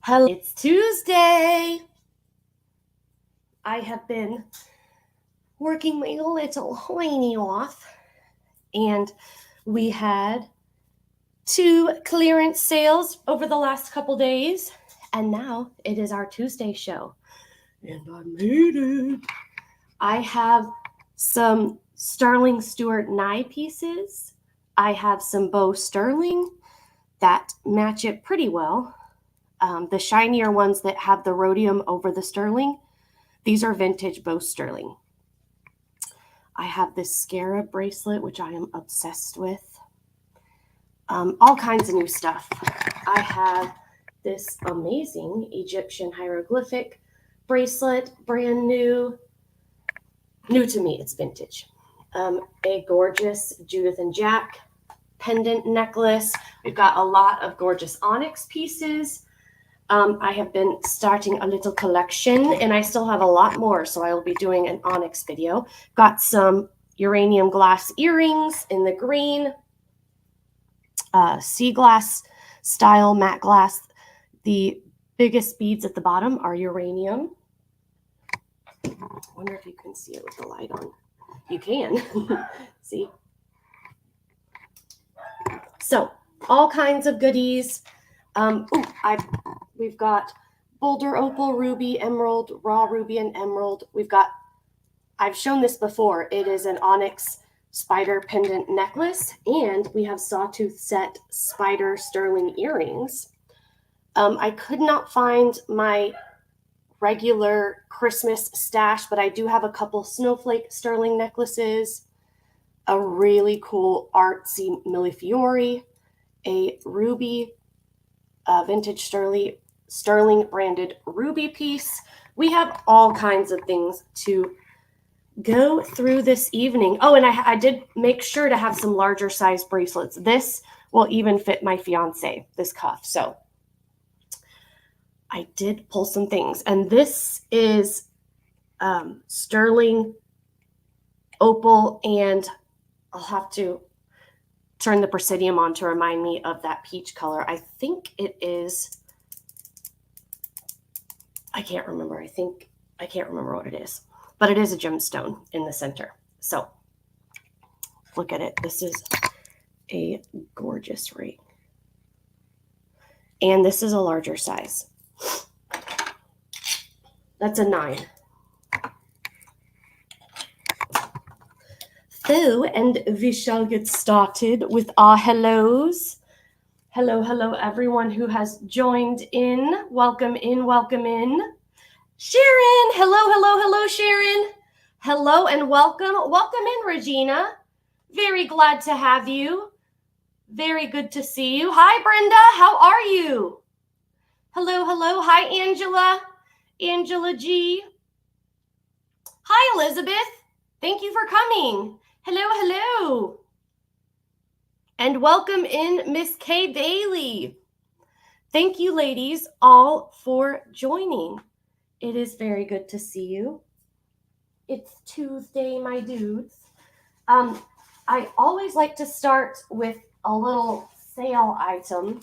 Hello, it's Tuesday. I have been working my little whiny off, and we had 2 clearance sales over the last couple days, and now it is our Tuesday show. And I made it. I have some Sterling Stewart nye pieces. I have some Bow Sterling that match it pretty well. The shinier ones that have the rhodium over the sterling, these are vintage Bow Sterling. I have this scarab bracelet, which I am obsessed with. All kinds of new stuff. I have this amazing Egyptian hieroglyphic bracelet, brand new. New to me, it's vintage. A gorgeous Judith and Jack pendant necklace. We've got a lot of gorgeous onyx pieces. I have been starting a little collection, and I still have a lot more, so I will be doing an onyx video. Got some uranium glass earrings in the green, sea glass style matte glass. The biggest beads at the bottom are uranium. I wonder if you can see it with the light on. You can. See? So, all kinds of goodies. We've got boulder opal, ruby, emerald, raw ruby, and emerald. I've shown this before. It is an onyx spider pendant necklace, and we have sawtooth set spider sterling earrings. I could not find my regular Christmas stash, but I do have a couple snowflake sterling necklaces, a really cool artsy millefiori, a ruby, vintage sterling branded ruby piece. We have all kinds of things to go through this evening. Oh, and I did make sure to have some larger size bracelets. This will even fit my fiance, this cuff. So I did pull some things. And this is sterling opal, and I'll have to turn the Presidium on to remind me of that peach color. I think it is, I can't remember what it is, but it is a gemstone in the center. So look at it. This is a gorgeous ring. And this is a larger size. That's a 9. So, and we shall get started with our hellos. Hello, everyone who has joined in. Welcome in, welcome in. Sharon, hello, Sharon. Hello and welcome. Welcome in, Regina. Very glad to have you. Very good to see you. Hi, Brenda, how are you? Hello. Hi, Angela G. Hi, Elizabeth. Thank you for coming. Hello. And welcome in Miss Kay Bailey. Thank you, ladies, all for joining. It is very good to see you. It's Tuesday, my dudes. I always like to start with a little sale item.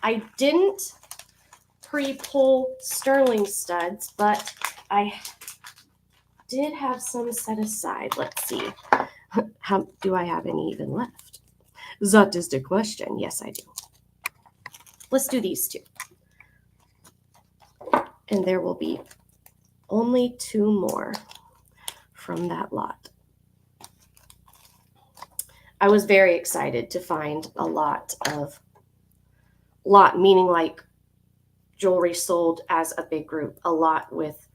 I didn't pre-pull sterling studs, but I did have some set aside. Let's see. How do I have any even left? That is the question. Yes, I do. Let's do these 2. And there will be only 2 more from that lot. I was very excited to find a lot, meaning like jewelry sold as a big group, a lot with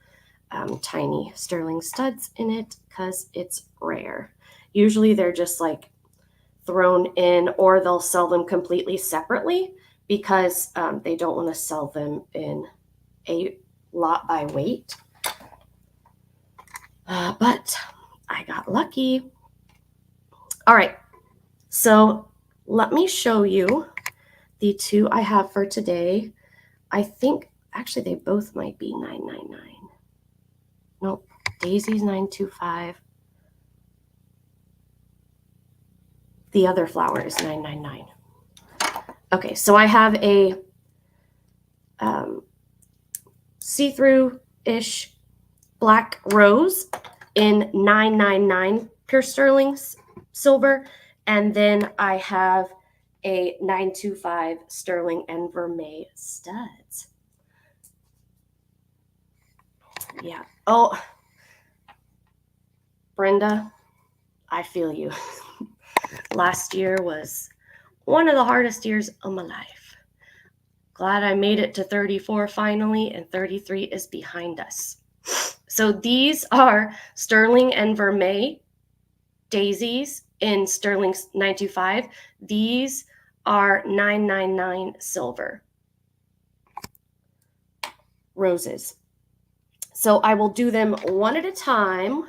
tiny sterling studs in it, because it's rare. Usually they're just like thrown in, or they'll sell them completely separately because they don't want to sell them in a lot by weight. But I got lucky. All right, so let me show you the 2 I have for today. I think actually they both might be $9.99. Nope, Daisy's $9.25. The other flower is $9.99. Okay, so I have a see-through-ish black rose in 999 pure sterling silver. And then I have a 925 sterling and vermeil studs. Yeah. Oh, Brenda, I feel you. Last year was one of the hardest years of my life. Glad I made it to 34 finally, and 33 is behind us. So these are sterling and vermeil daisies in sterling 925. These are 999 silver roses. So I will do them one at a time.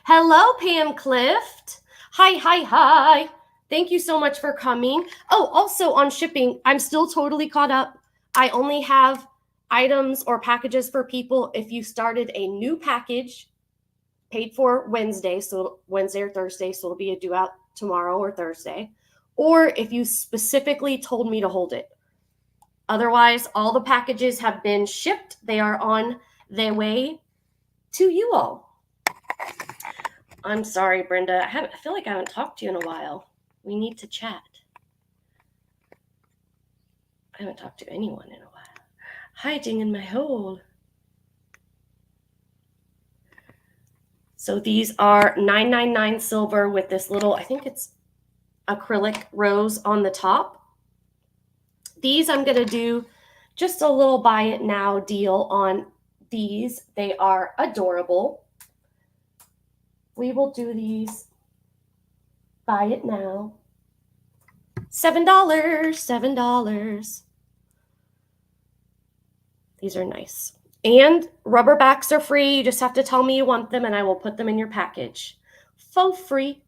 Hello, Pam Clift. Hi. Thank you so much for coming. Oh, also on shipping, I'm still totally caught up. I only have items or packages for people if you started a new package paid for Wednesday, so Wednesday or Thursday, so it'll be a due out tomorrow or Thursday, or if you specifically told me to hold it. Otherwise, all the packages have been shipped. They are on their way to you all. I'm sorry, Brenda. I feel like I haven't talked to you in a while. We need to chat. I haven't talked to anyone in a while. Hiding in my hole. So these are 999 silver with this little, I think it's acrylic rose on the top. These I'm going to do just a little buy it now deal on these. They are adorable. We will do these buy it now. $7. These are nice. And rubber backs are free. You just have to tell me you want them and I will put them in your package. Faux free.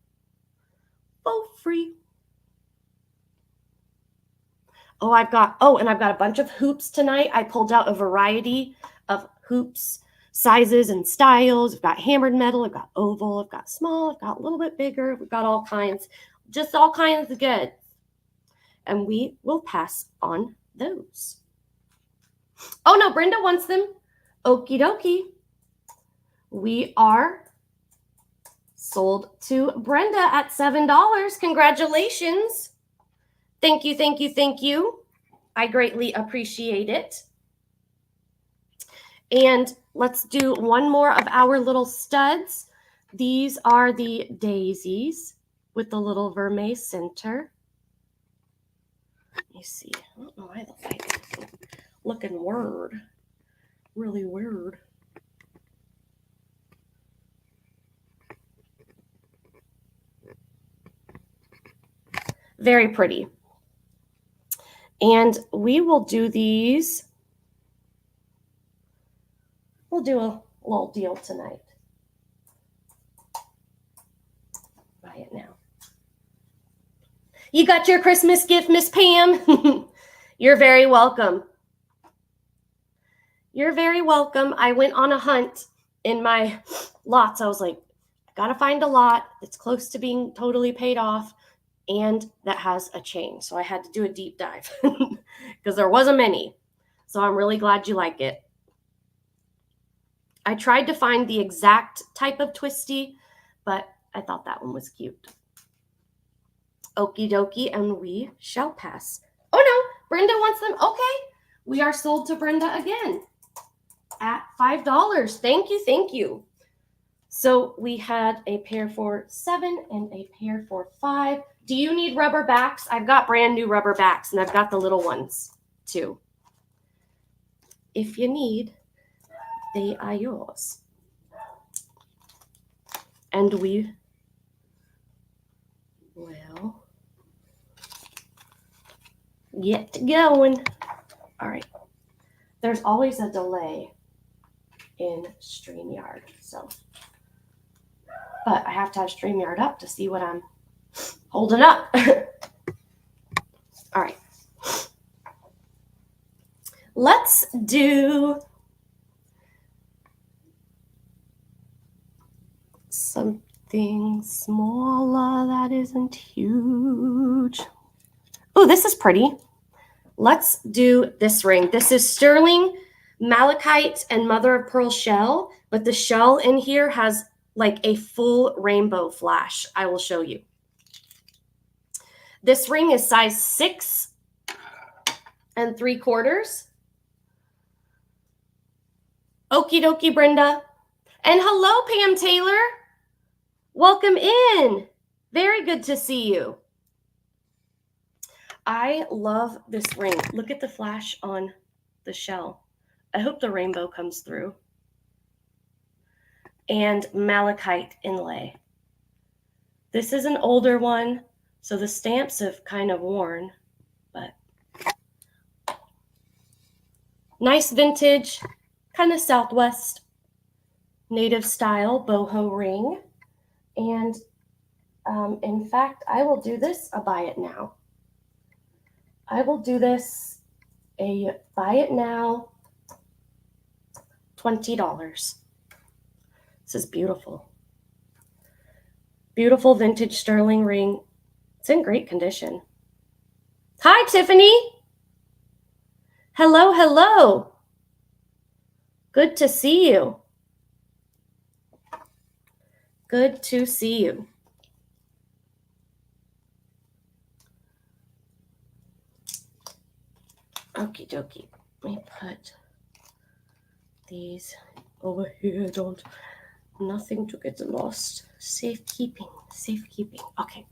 Faux free. I've got a bunch of hoops tonight. I pulled out a variety of hoops, sizes and styles. I've got hammered metal, I've got oval, I've got small, I've got a little bit bigger. We've got all kinds, just all kinds of good. And we will pass on those. Oh no, Brenda wants them. Okie dokie. We are sold to Brenda at $7. Congratulations. Thank you. I greatly appreciate it. And let's do one more of our little studs. These are the daisies with the little vermeil center. Let me see. I don't know why the light is looking weird. Really weird. Very pretty. And we will do these. We'll do a little deal tonight. Buy it now. You got your Christmas gift, Miss Pam? You're very welcome. You're very welcome. I went on a hunt in my lots. I was like, I gotta find a lot that's close to being totally paid off and that has a chain. So I had to do a deep dive because there wasn't many. So I'm really glad you like it. I tried to find the exact type of twisty, but I thought that one was cute. Okie dokie, and we shall pass. Oh no, Brenda wants them. Okay, we are sold to Brenda again at $5. Thank you. So we had a pair for $7 and a pair for $5. Do you need rubber backs? I've got brand new rubber backs and I've got the little ones too. If you need, they are yours. And we will get going. All right. There's always a delay in StreamYard, but I have to have StreamYard up to see what I'm holding up. All right. Let's do something smaller that isn't huge. Oh, this is pretty. Let's do this ring. This is sterling malachite and mother of pearl shell, but the shell in here has like a full rainbow flash. I will show you. This ring is size 6 3/4. Okie dokie, Brenda. And hello, Pam Taylor. Welcome in. Very good to see you. I love this ring. Look at the flash on the shell. I hope the rainbow comes through. And malachite inlay. This is an older one, so the stamps have kind of worn, but nice vintage, kind of Southwest native style boho ring. And in fact, I will do this a buy it now. I will do this a buy it now, $20. This is beautiful. Beautiful vintage sterling ring. It's in great condition. Hi, Tiffany. Hello, hello. Good to see you. Good to see you. Okie dokie. Let me put these over here. Nothing to get lost. Safekeeping, safekeeping. Okay,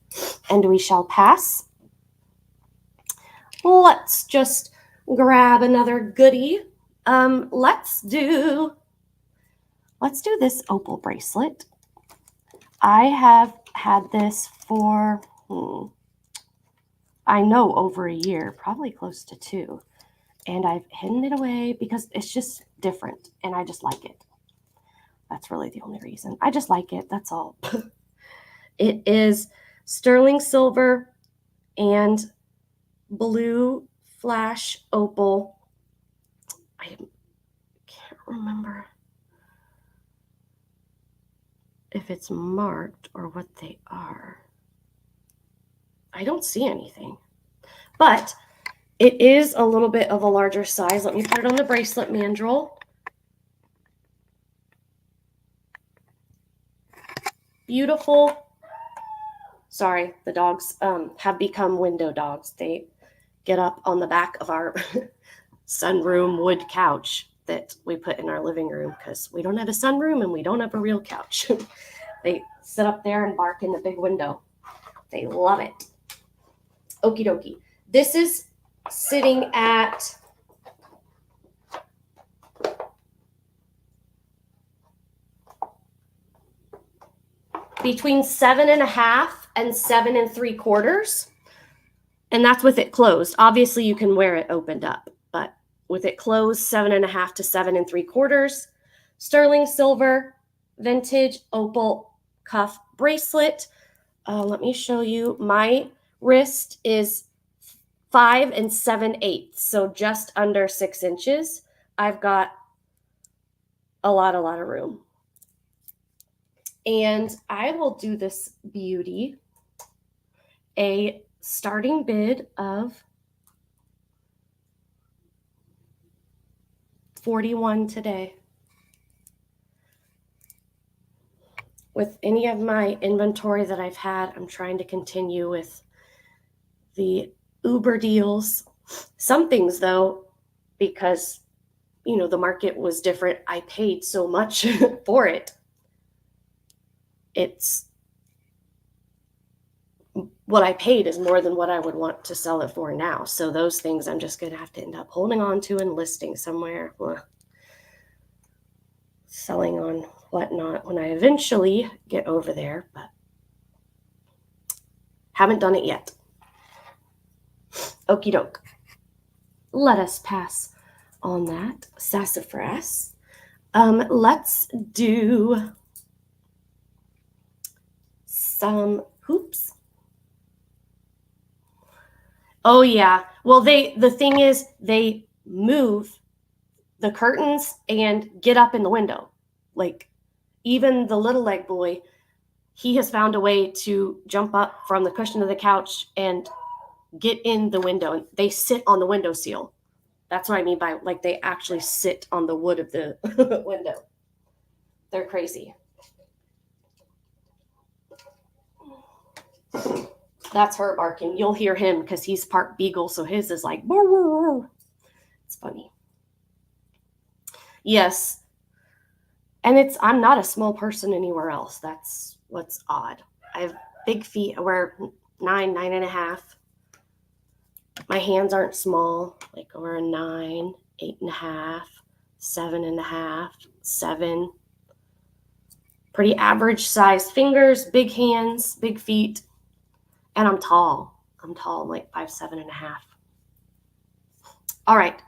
and we shall pass. Let's just grab another goodie. Let's do this opal bracelet. I have had this for, I know, over a year, probably close to 2. And I've hidden it away because it's just different and I just like it. That's really the only reason. I just like it. That's all. It is sterling silver and blue flash opal. I can't remember if it's marked or what they are. I don't see anything, but it is a little bit of a larger size. Let me put it on the bracelet mandrel. Beautiful. Sorry, the dogs have become window dogs. They get up on the back of our sunroom wood couch that we put in our living room because we don't have a sunroom and we don't have a real couch. They sit up there and bark in the big window. They love it. Okie dokie. This is sitting at between 7.5 and 7 3/4. And that's with it closed. Obviously, you can wear it opened up, but with it closed, 7.5 to 7 3/4. Sterling silver, vintage opal cuff bracelet. Let me show you. My wrist is 5 7/8, so just under 6 inches. I've got a lot of room. And I will do this beauty a starting bid of $41 today. With any of my inventory that I've had, I'm trying to continue with the Uber deals. Some things, though, because, the market was different, I paid so much for it. It's what I paid is more than what I would want to sell it for now. So those things I'm just going to have to end up holding on to and listing somewhere, selling on whatnot when I eventually get over there, but haven't done it yet. Okie doke. Let us pass on that sassafras. Let's do some hoops. Oh yeah. Well, the thing is they move the curtains and get up in the window. Like even the little leg boy, he has found a way to jump up from the cushion of the couch and get in the window. And they sit on the windowsill. That's what I mean by like they actually sit on the wood of the window. They're crazy. That's her barking. You'll hear him because he's part beagle, so his is like, burr, burr, burr. It's funny. Yes. And I'm not a small person anywhere else. That's what's odd. I have big feet. I wear 9.5. My hands aren't small. Like I wear a 9, 8.5, 7.5, 7. Pretty average size fingers, big hands, big feet. And I'm tall. I'm like 5'7.5. All right,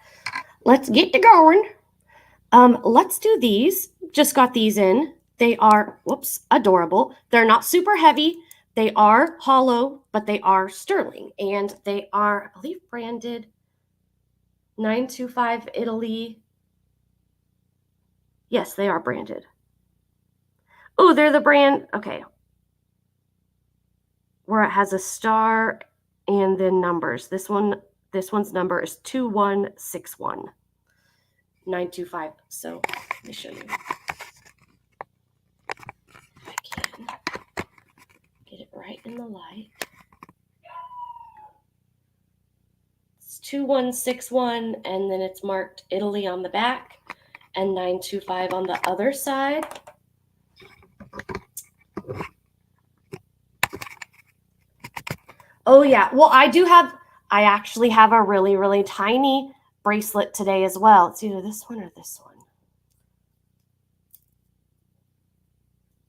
let's get to going. Let's do these. Just got these in. They are, adorable. They're not super heavy. They are hollow, but they are sterling. And they are, I believe, branded 925 Italy. Yes, they are branded. Oh, they're the brand, okay. Where it has a star and then numbers. This one's number is 2161. 925. So let me show you. If I can get it right in the light. It's 2161, and then it's marked Italy on the back and 925 on the other side. Oh yeah. Well, I actually have a really, really tiny bracelet today as well. It's either this one or this one.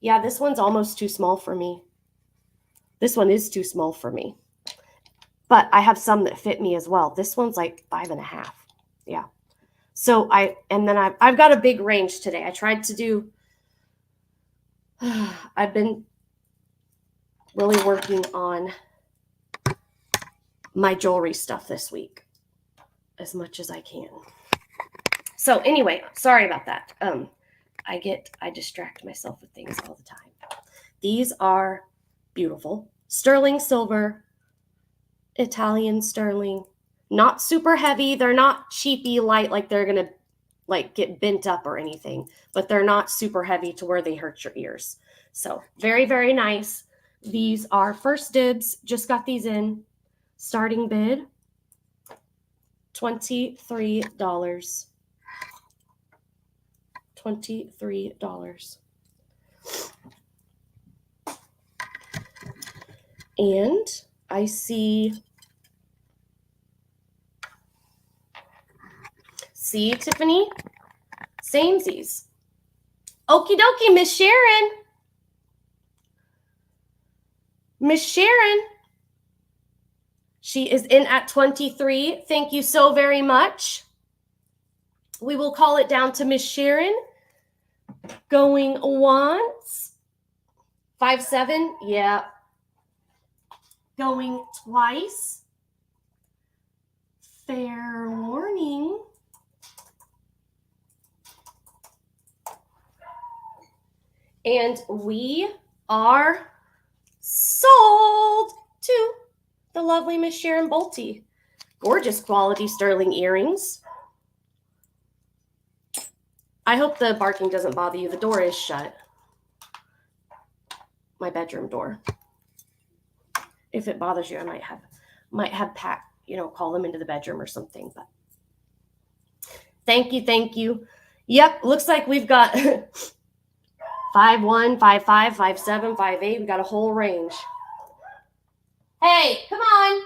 Yeah, this one's almost too small for me. This one is too small for me. But I have some that fit me as well. This one's like 5.5. Yeah. So I've got a big range today. I tried to do, I've been really working on my jewelry stuff this week as much as I can. So anyway, sorry about that. I distract myself with things all the time. These are beautiful. Sterling silver, Italian sterling, not super heavy. They're not cheapy light, like they're going to like get bent up or anything, but they're not super heavy to where they hurt your ears. So very, very nice. These are first dibs. Just got these in. Starting bid, $23. $23. And I see Tiffany, samesies. Okie dokie, Miss Sharon. Miss Sharon. She is in at 23. Thank you so very much. We will call it down to Miss Sharon. Going once. 5'7", yeah. Going twice. Fair warning. And we are sold to the lovely Miss Sharon Bolte. Gorgeous quality sterling earrings. I hope the barking doesn't bother you. The door is shut. My bedroom door. If it bothers you, I might have Pat, call them into the bedroom or something. But thank you. Yep, looks like we've got 5'1", 5'5", 5'7", 5'8". We got a whole range. Hey, come on.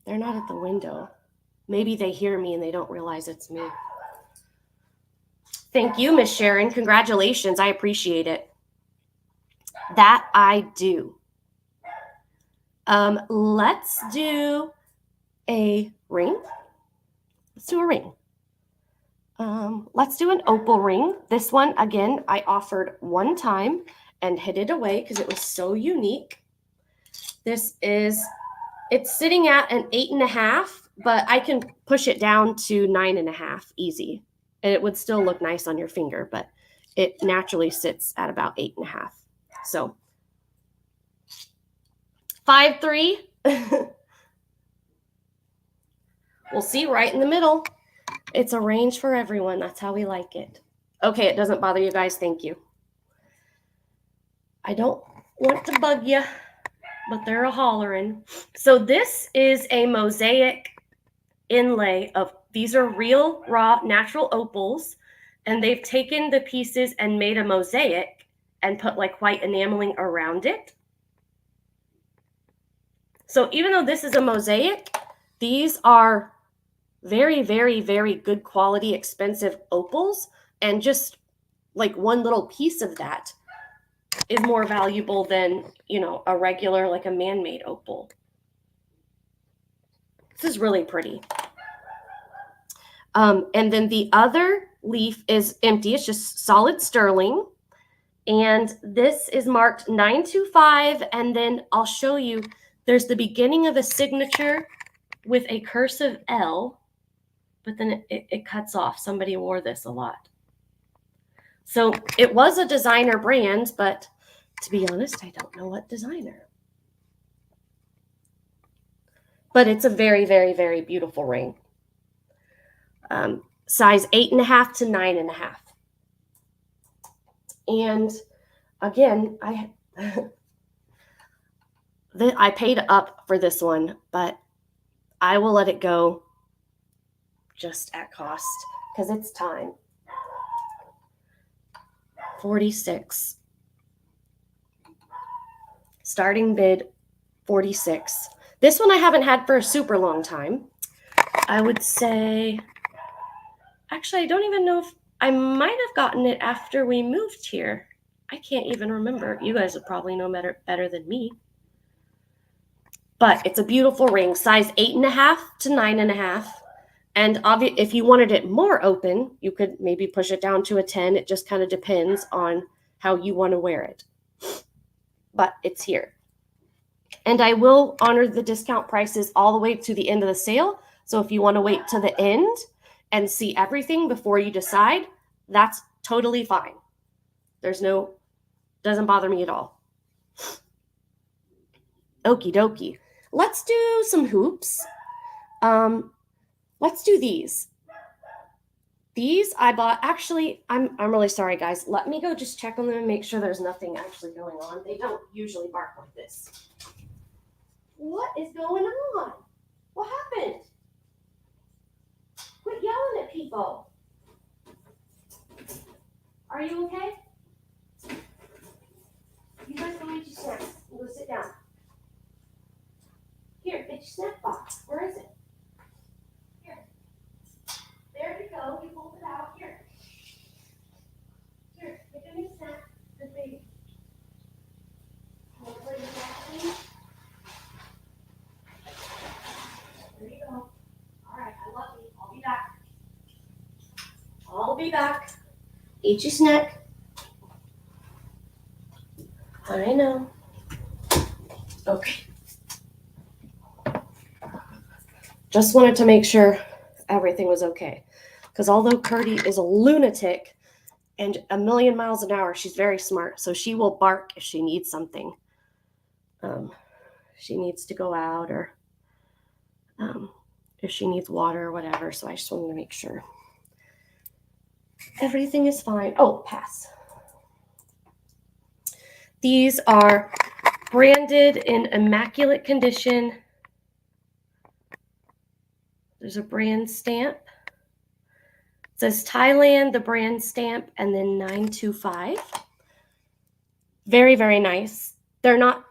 They're not at the window. Maybe they hear me and they don't realize it's me. Thank you, Miss Sharon. Congratulations. I appreciate it. That I do. Let's do a ring. Let's do a ring. Let's do an opal ring. This one, again, I offered one time and hid it away because it was so unique. It's sitting at an 8.5, but I can push it down to 9.5 easy. And it would still look nice on your finger, but it naturally sits at about 8.5. So 5'3". We'll see right in the middle. It's a range for everyone. That's how we like it. Okay, it doesn't bother you guys. Thank you. I don't want to bug you, but they're a hollering. So this is a mosaic inlay of, these are real, raw, natural opals, and they've taken the pieces and made a mosaic and put like white enameling around it. So even though this is a mosaic, these are very, very, very good quality, expensive opals, and just like one little piece of that is more valuable than, you know, a regular, like a man-made opal. This is really pretty. And then the other leaf is empty. It's just solid sterling. And this is marked 925. And then I'll show you, there's the beginning of a signature with a cursive L, but then it cuts off. Somebody wore this a lot. So it was a designer brand, but to be honest, I don't know what designer. But it's a very, very, very beautiful ring. Size 8.5 to 9.5. And again, I paid up for this one, but I will let it go just at cost because it's time. 46. Starting bid 46. This one I haven't had for a super long time. I would say, actually, I don't even know if I might have gotten it after we moved here. I can't even remember. You guys would probably know better than me. But it's a beautiful ring, size 8.5 to 9.5. And if you wanted it more open, you could maybe push it down to a 10. It just kind of depends on how you want to wear it. But it's here. And I will honor the discount prices all the way to the end of the sale. So if you want to wait to the end and see everything before you decide, that's totally fine. Doesn't bother me at all. Okie dokie. Let's do some hoops. Let's do these. These I bought, actually, I'm really sorry, guys. Let me go just check on them and make sure there's nothing actually going on. They don't usually bark like this. What is going on? What happened? Quit yelling at people. Are you okay? You guys go eat your snacks. Go sit down. Here, get your snack box. Where is it? Here. There you go. You pulled it out. Here. Here, get a new snack. Good baby. There you go. All right, I love you. I'll be back. I'll be back. Eat your snack. I know. Okay. Just wanted to make sure everything was okay. Because although Curdy is a lunatic and 1,000,000 miles an hour, she's very smart. So she will bark if she needs something. She needs to go out or if she needs water or whatever. So I just wanted to make sure everything is fine. Oh, pass. These are branded in immaculate condition. There's a brand stamp. It says Thailand, the brand stamp, and then 925. Very, very nice. They're not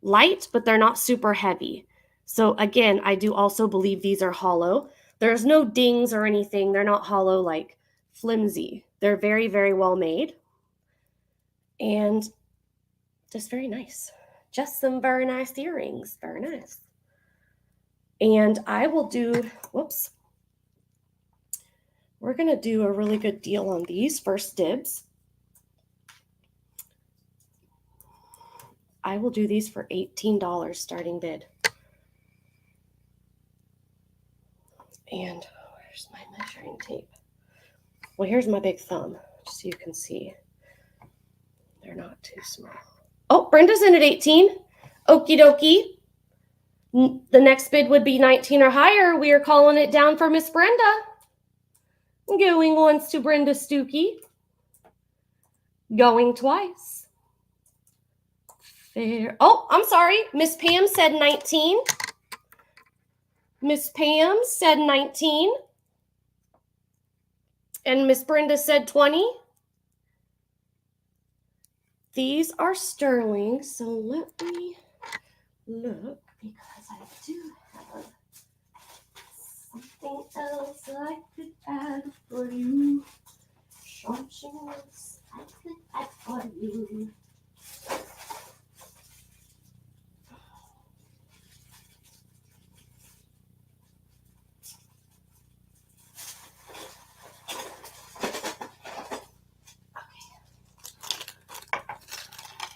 light, but they're not super heavy. So again, I do also believe these are hollow. There's no dings or anything. They're not hollow, like flimsy. They're very, very well made. And just very nice. Just some very nice earrings. Very nice. And I will do, whoops. We're going to do a really good deal on these. First dibs. I will do these for $18 starting bid. And where's my measuring tape? Well, here's my big thumb, just so you can see. They're not too small. Oh, Brenda's in at 18. Okie dokie. The next bid would be 19 or higher. We are calling it down for Miss Brenda. Going once to Brenda Stuckey. Going twice. Fair. Oh, I'm sorry. Miss Pam said 19. Miss Pam said 19. And Miss Brenda said 20. These are sterling, so let me look because I do have something else I could add for you. Sharpshooters I could add for you.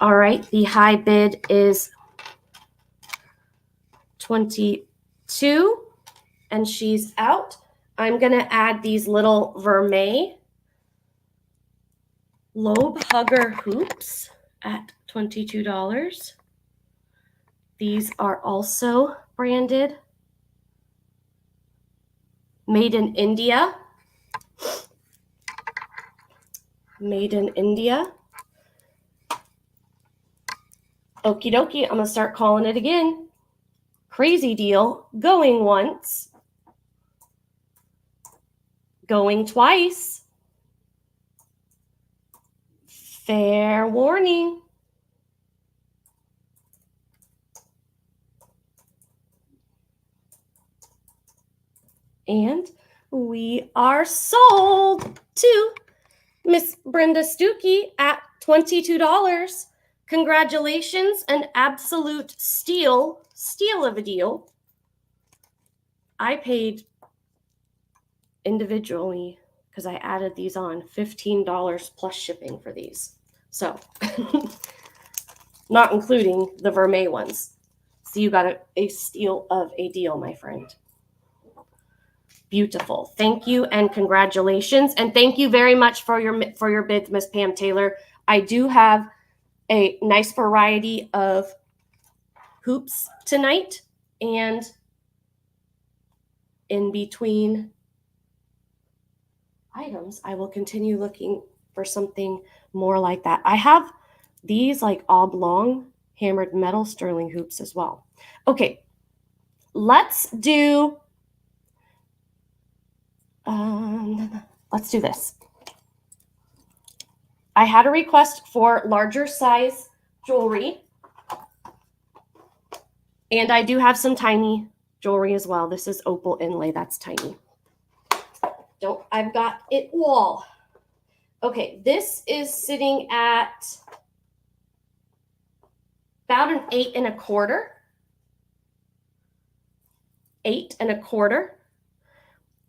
All right, the high bid is 22, and she's out. I'm gonna add these little vermeil lobe hugger hoops at $22. These are also branded Made in India. Made in India. Okie dokie, I'm gonna start calling it again. Crazy deal, going once, going twice. Fair warning. And we are sold to Miss Brenda Stuckey at $22. Congratulations, an absolute steal of a deal. I paid individually, because I added these on, $15 plus shipping for these. So, not including the vermeil ones. So you got a steal of a deal, my friend. Beautiful. Thank you and congratulations. And thank you very much for your bids, Miss Pam Taylor. I do have a nice variety of hoops tonight, and in between items, I will continue looking for something more like that. I have these like oblong hammered metal sterling hoops as well. Okay, let's do this. I had a request for larger size jewelry, and I do have some tiny jewelry as well. This is opal inlay, that's tiny. I've got it all. Okay, this is sitting at about an 8 1/4. 8 1/4.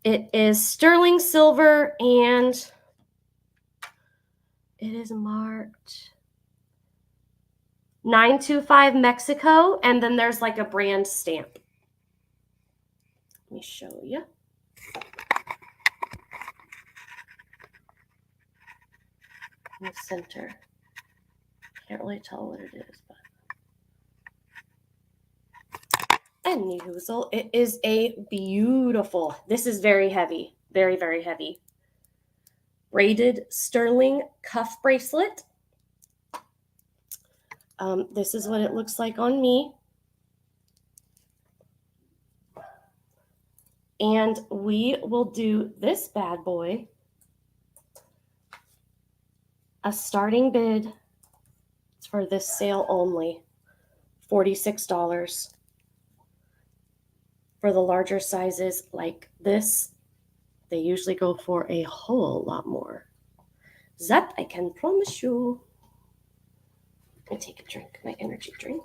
It is sterling silver, and it is marked 925 Mexico, and then there's like a brand stamp. Let me show you. In the center. Can't really tell what it is, but anyhoozle, it is a beautiful, this is very heavy, very, very heavy. Braided sterling cuff bracelet. This is what it looks like on me. And we will do this bad boy. A starting bid for this sale only, $46. For the larger sizes like this, they usually go for a whole lot more. That I can promise you. Let me take a drink, my energy drink.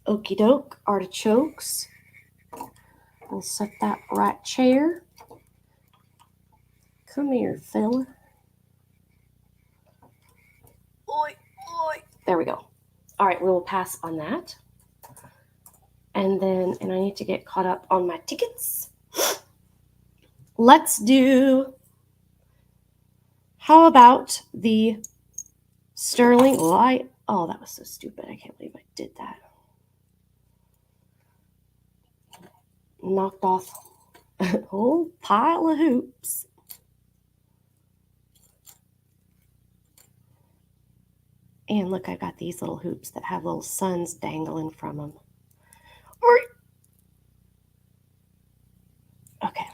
Okie doke, artichokes. I'll set that right chair. Come here, fella. Oi, oi. There we go. All right, we will pass on that. And I need to get caught up on my tickets. Let's do How about the sterling light? Oh, that was so stupid. I can't believe I did that. Knocked off a whole pile of hoops. And look, I got these little hoops that have little suns dangling from them. Okay.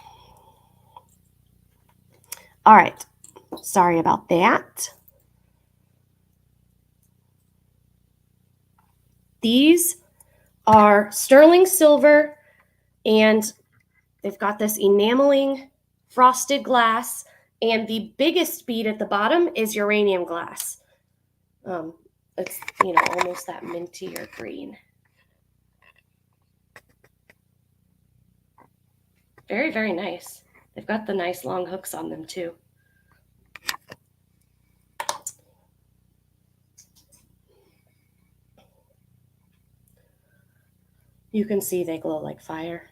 All right. Sorry about that. These are sterling silver, and they've got this enameling frosted glass, and the biggest bead at the bottom is uranium glass. It's, almost that minty or green. Very, very nice. They've got the nice long hooks on them too. You can see they glow like fire.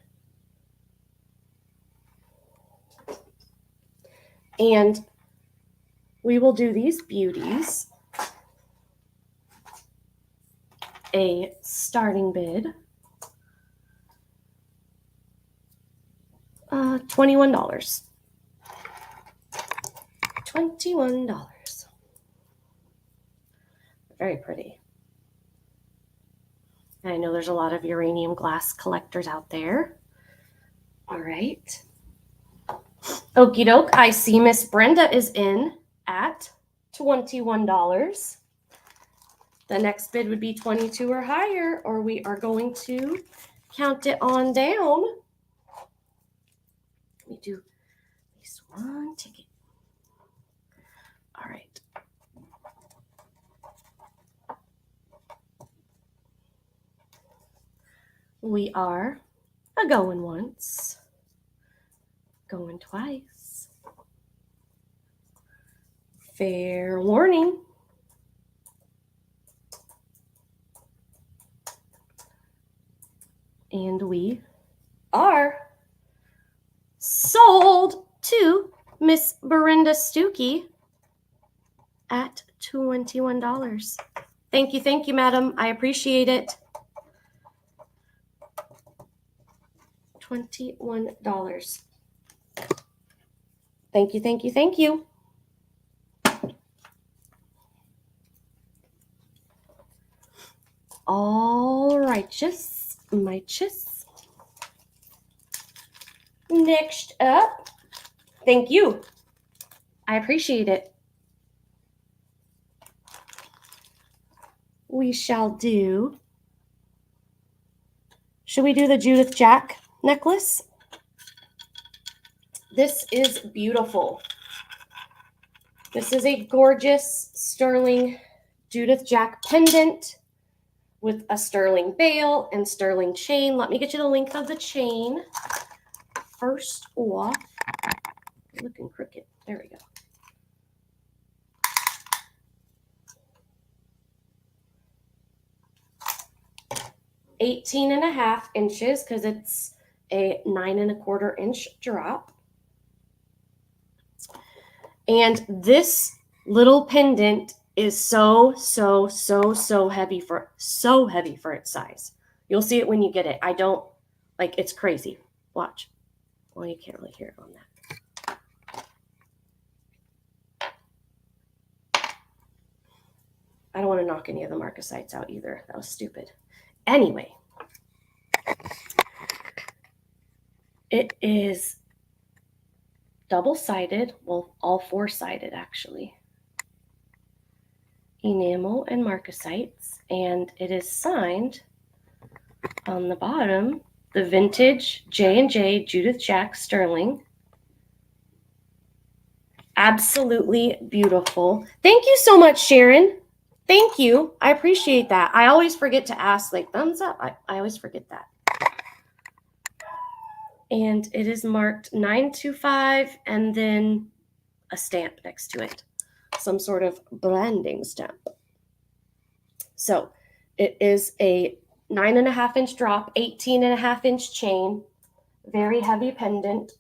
And we will do these beauties a starting bid. $21. $21. Very pretty. I know there's a lot of uranium glass collectors out there. All right. Okie doke. I see Miss Brenda is in at $21. The next bid would be 22 or higher, or we are going to count it on down. Let me do at least one ticket. All right. We are going once, going twice. Fair warning. And we are sold to Miss Brenda Stuckey at $21. Thank you, madam. I appreciate it. $21. Thank you. All righteous, righteous. Next up, thank you. I appreciate it. We shall do, should we do the Judith Jack necklace? This is beautiful. This is a gorgeous sterling Judith Jack pendant with a sterling veil and sterling chain. Let me get you the length of the chain. First off, looking crooked. There we go. $18.5 inches because it's a 9.25 inch drop. And this little pendant is so heavy for its size. You'll see it when you get it. I don't like, it's crazy. Watch. Well, you can't really hear it on that. I don't want to knock any of the marcasites out either. That was stupid. Anyway, it is double-sided, well, all four-sided actually. Enamel and marcasites, and it is signed on the bottom, the vintage J&J Judith Jack Sterling. Absolutely beautiful. Thank you so much, Sharon. Thank you. I appreciate that. I always forget to ask, like, thumbs up. I always forget that. And it is marked 925 and then a stamp next to it. Some sort of branding stamp. So it is a 9.5 inch drop, 18.5 inch chain, very heavy pendant,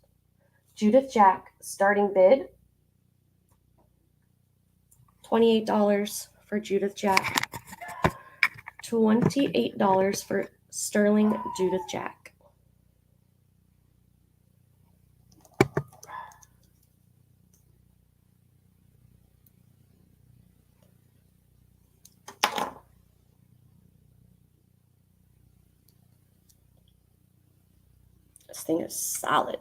Judith Jack starting bid $28 for Judith Jack. $28 for sterling Judith Jack. This thing is solid.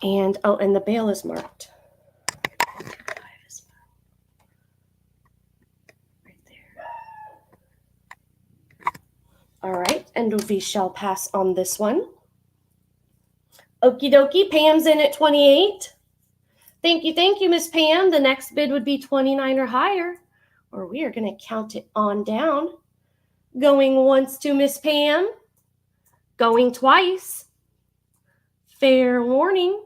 And, oh, and the bail is marked. Right there. All right, and we shall pass on this one. Okie dokie, Pam's in at 28. Thank you, Miss Pam. The next bid would be 29 or higher, or we are going to count it on down. Going once to Miss Pam. Going twice. Fair warning.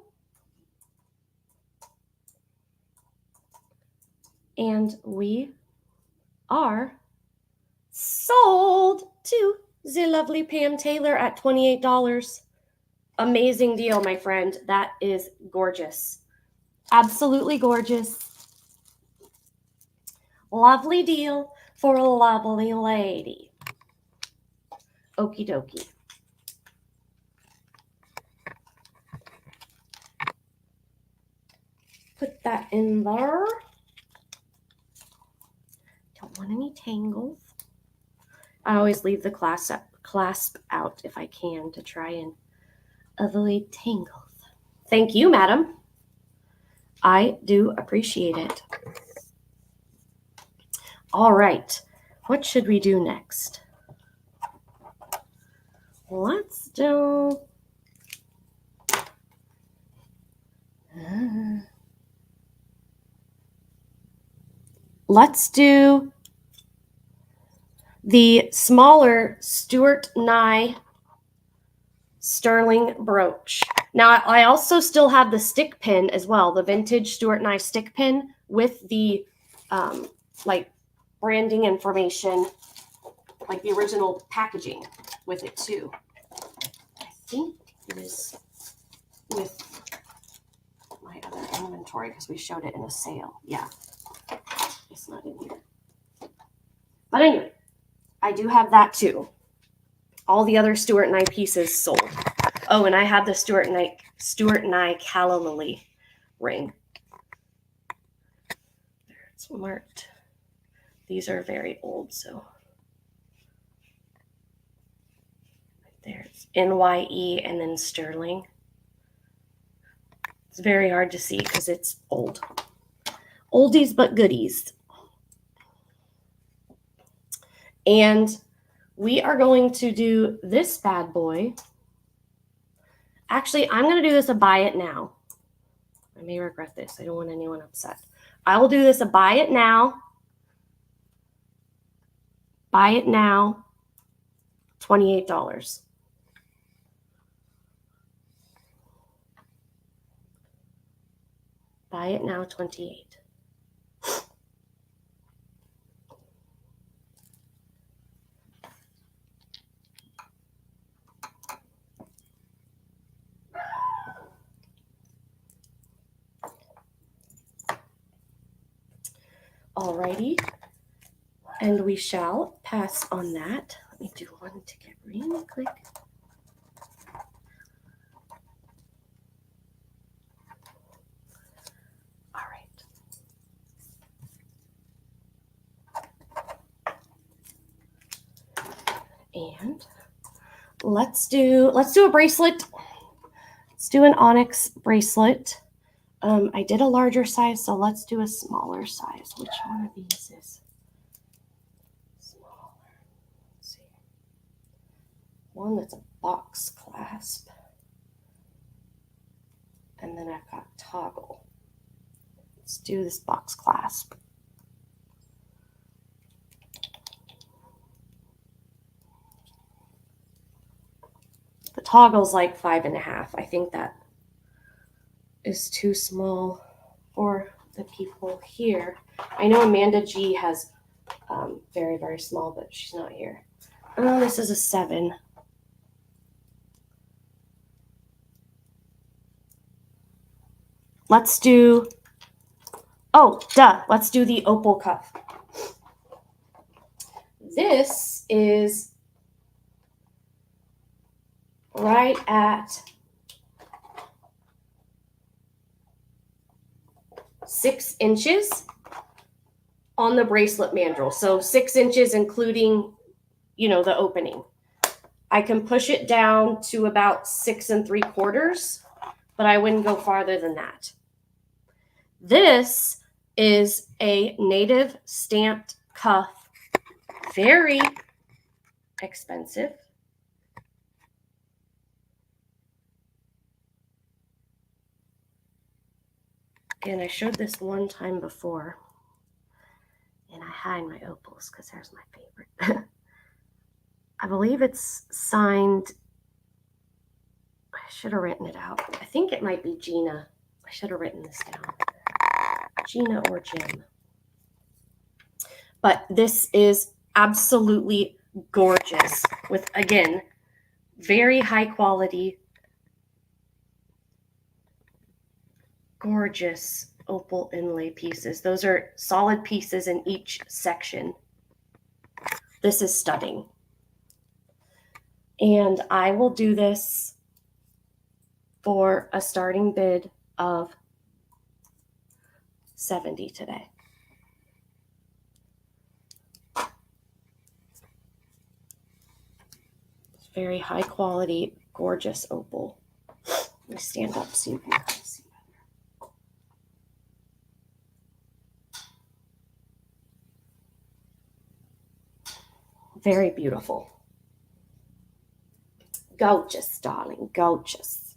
And we are sold to the lovely Pam Taylor at $28. Amazing deal, my friend. That is gorgeous. Absolutely gorgeous. Lovely deal for a lovely lady. Okie dokie. Put that in there. Don't want any tangles. I always leave the clasp out if I can to try and avoid tangles. Thank you, madam. I do appreciate it. All right. What should we do next? Let's do... Let's do the smaller Stuart Nye sterling brooch. Now, I also still have the stick pin as well, the vintage Stuart Nye stick pin with the like branding information, like the original packaging with it too. I think it is with my other inventory because we showed it in a sale. Yeah, it's not in here. But anyway, I do have that too. All the other Stuart Nye pieces sold. Oh, and I have the Stuart Nye calla lily ring. There, it's marked. These are very old, so right there it's NYE and then sterling. It's very hard to see because it's old. Oldies but goodies. And we are going to do this bad boy. Actually, I'm going to do this a buy it now. I may regret this. I don't want anyone upset. I will do this a buy it now. Buy it now. $28. Buy it now, $28. Alrighty, and we shall pass on that. Let me do one ticket really quick. All right. And let's do a bracelet. Let's do an onyx bracelet. I did a larger size, so let's do a smaller size. Which one of these is smaller? Let's see. One that's a box clasp. And then I've got toggle. Let's do this box clasp. The toggle's like 5.5. I think that is too small for the people here. I know Amanda G has very, very small, but she's not here. Oh, this is a 7. let's do the opal cuff. This is right at 6 inches on the bracelet mandrel. So 6 inches including, the opening. I can push it down to about 6 3/4, but I wouldn't go farther than that. This is a native stamped cuff. Very expensive. And I showed this one time before. And I hide my opals because there's my favorite. I believe it's signed. I should have written it out. I think it might be Gina. I should have written this down. Gina or Jim. But this is absolutely gorgeous with, again, very high quality, gorgeous opal inlay pieces. Those are solid pieces in each section. This is stunning. And I will do this for a starting bid of $70 today. It's very high quality, gorgeous opal. Let me stand up so you can see. Very beautiful. Gorgeous, darling, gorgeous.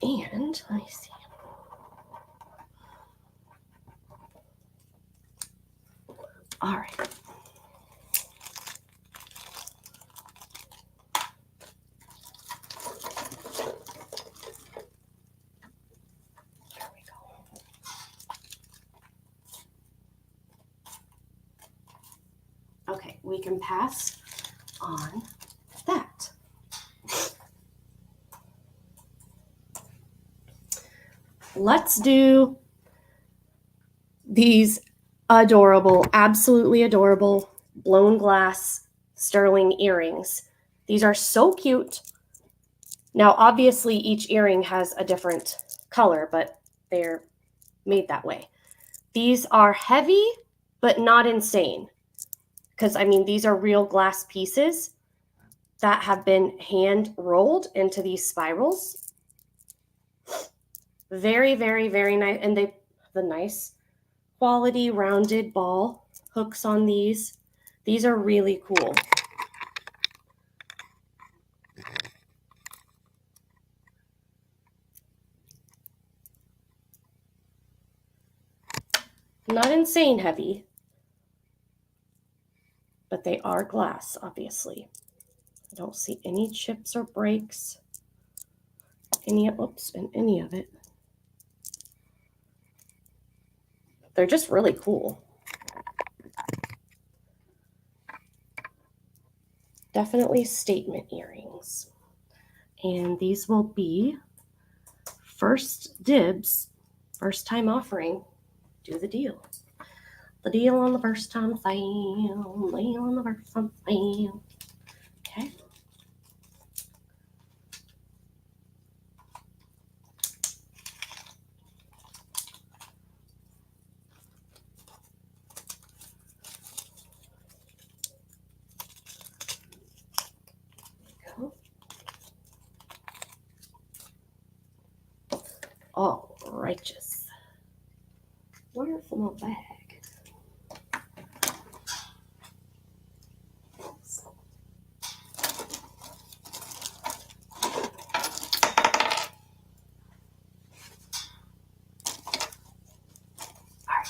And let me see. All right. There we go. Okay, we can pass on that. Let's do these adorable, absolutely adorable blown glass sterling earrings. These are so cute. Now, obviously, each earring has a different color, but they're made that way. These are heavy, but not insane. Because, I mean, these are real glass pieces that have been hand rolled into these spirals. Very, very, very nice. And the nice quality rounded ball hooks on these. These are really cool. Not insane heavy, but they are glass, obviously. I don't see any chips or breaks, in any of it. They're just really cool. Definitely statement earrings. And these will be first dibs, first time offering. Do the deal. The deal on the first time sale. Deal on the first time sale. Okay. Oh, righteous. Where's my bag? All right.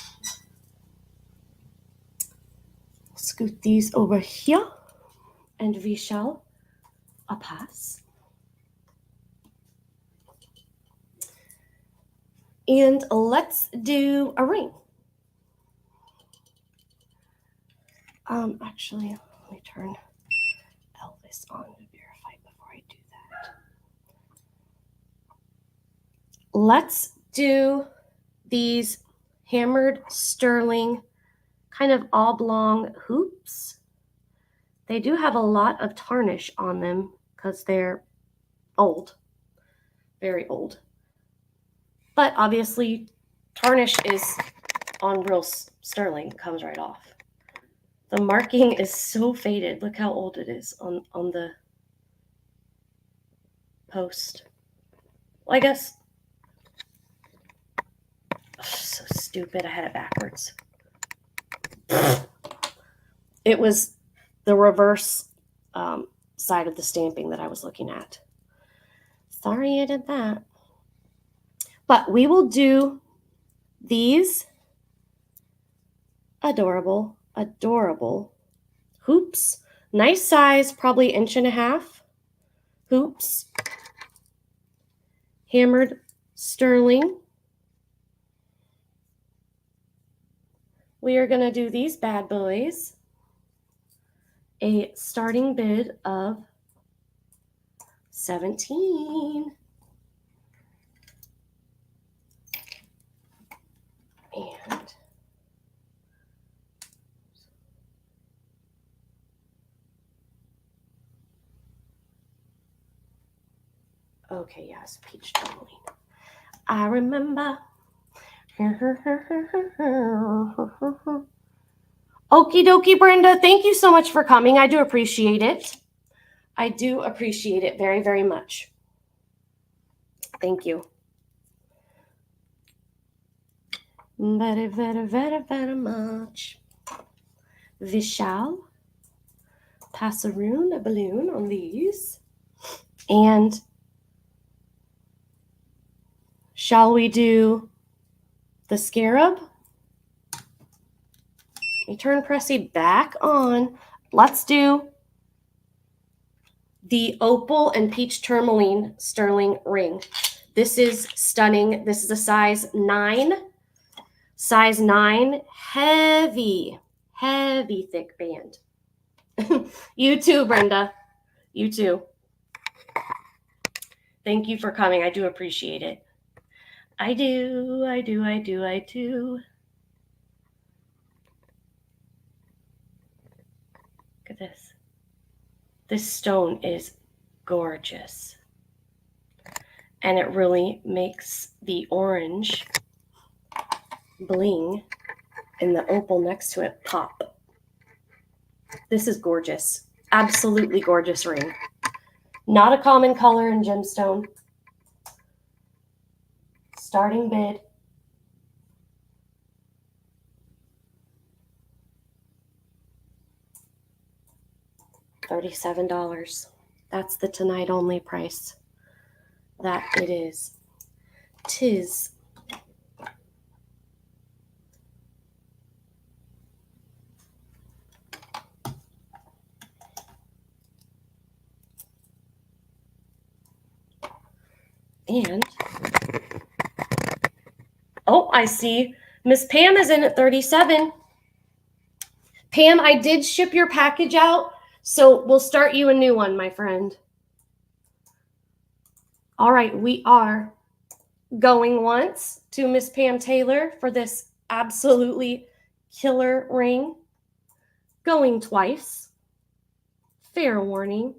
Scoot these over here, and we shall pass. And let's do a ring. Actually, let me turn Elvis on to verify before I do that. Let's do these hammered sterling kind of oblong hoops. They do have a lot of tarnish on them because they're old, very old. But obviously, tarnish is on real sterling, it comes right off. The marking is so faded. Look how old it is on the post. Well, I guess, so stupid, I had it backwards. It was the reverse side of the stamping that I was looking at. Sorry I did that. But we will do these adorable, adorable hoops. Nice size, probably 1.5 inch hoops. Hammered sterling. We are going to do these bad boys. A starting bid of $17. And okay, yes, peach tourmaline. I remember. Okie dokie, Brenda. Thank you so much for coming. I do appreciate it. I do appreciate it very, very much. Thank you. Very, very, very, very much. Vishal. Passaroon, a balloon on these. And shall we do the scarab? Let me turn Pressy back on. Let's do the opal and peach tourmaline sterling ring. This is stunning. This is a size 9. Size 9, heavy, heavy thick band. You too, Brenda. You too. Thank you for coming. I do appreciate it. I do, I do, I do, I do. Look at this. This stone is gorgeous. And it really makes the orange bling and the opal next to it pop. This is gorgeous. Absolutely gorgeous ring. Not a common color in gemstone. Starting bid. $37. That's the tonight only price. That it is. Tues. And, oh, I see Miss Pam is in at 37. Pam, I did ship your package out, so we'll start you a new one, my friend. All right, we are going once to Miss Pam Taylor for this absolutely killer ring. Going twice. Fair warning.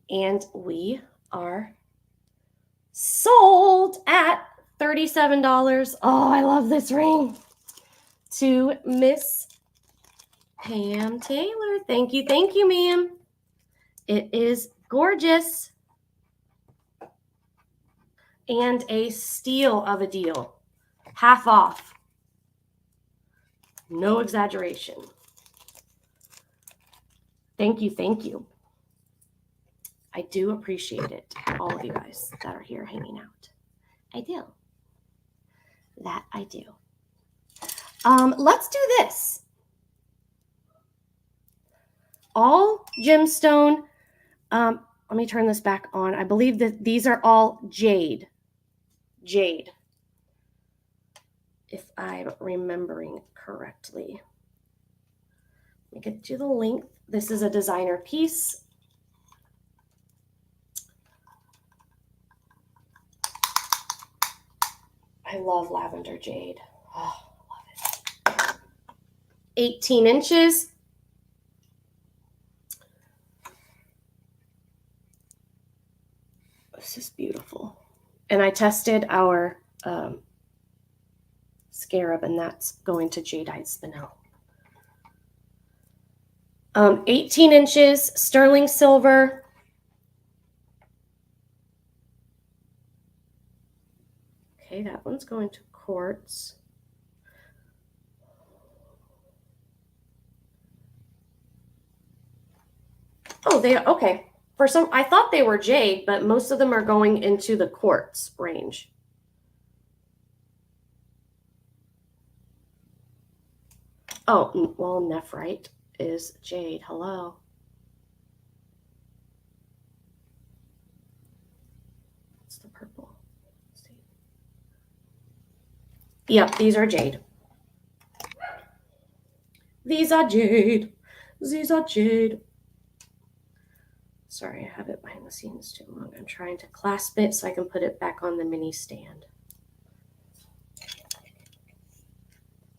And we are sold at $37. Oh, I love this ring. To Miss Pam Taylor. Thank you, ma'am. It is gorgeous. And a steal of a deal. Half off. No exaggeration. Thank you. I do appreciate it, all of you guys that are here hanging out. I do. That I do. Let's do this. All gemstone. Let me turn this back on. I believe that these are all jade. Jade. If I'm remembering correctly. Let me get you the length. This is a designer piece. I love lavender jade. Oh, love it. 18 inches. This is beautiful. And I tested our scarab, and that's going to jadeite spinel. 18 inches, sterling silver. Okay, that one's going to quartz. Oh, okay. For some, I thought they were jade, but most of them are going into the quartz range. Oh, well, nephrite is jade. Hello. What's the purple? Let's see. Yep, these are jade. These are jade. These are jade. Sorry, I have it behind the scenes too long. I'm trying to clasp it so I can put it back on the mini stand.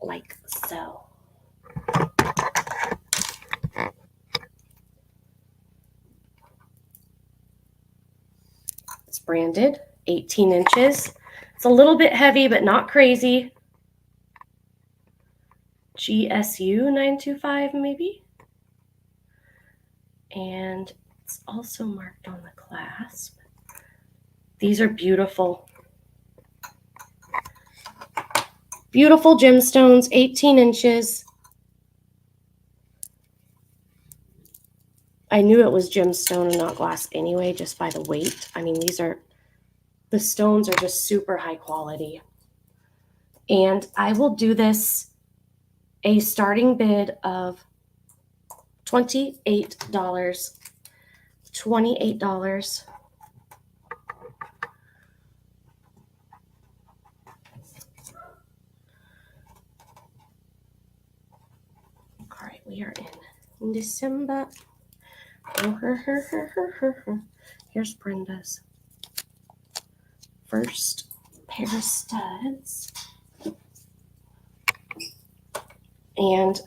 Like so. It's branded, 18 inches. It's a little bit heavy, but not crazy. GSU 925 maybe. And it's also marked on the clasp. These are beautiful. Beautiful gemstones, 18 inches. I knew it was gemstone and not glass anyway, just by the weight. I mean, the stones are just super high quality. And I will do this a starting bid of $28. $28. All right, we are in December. Here's Brenda's first pair of studs. And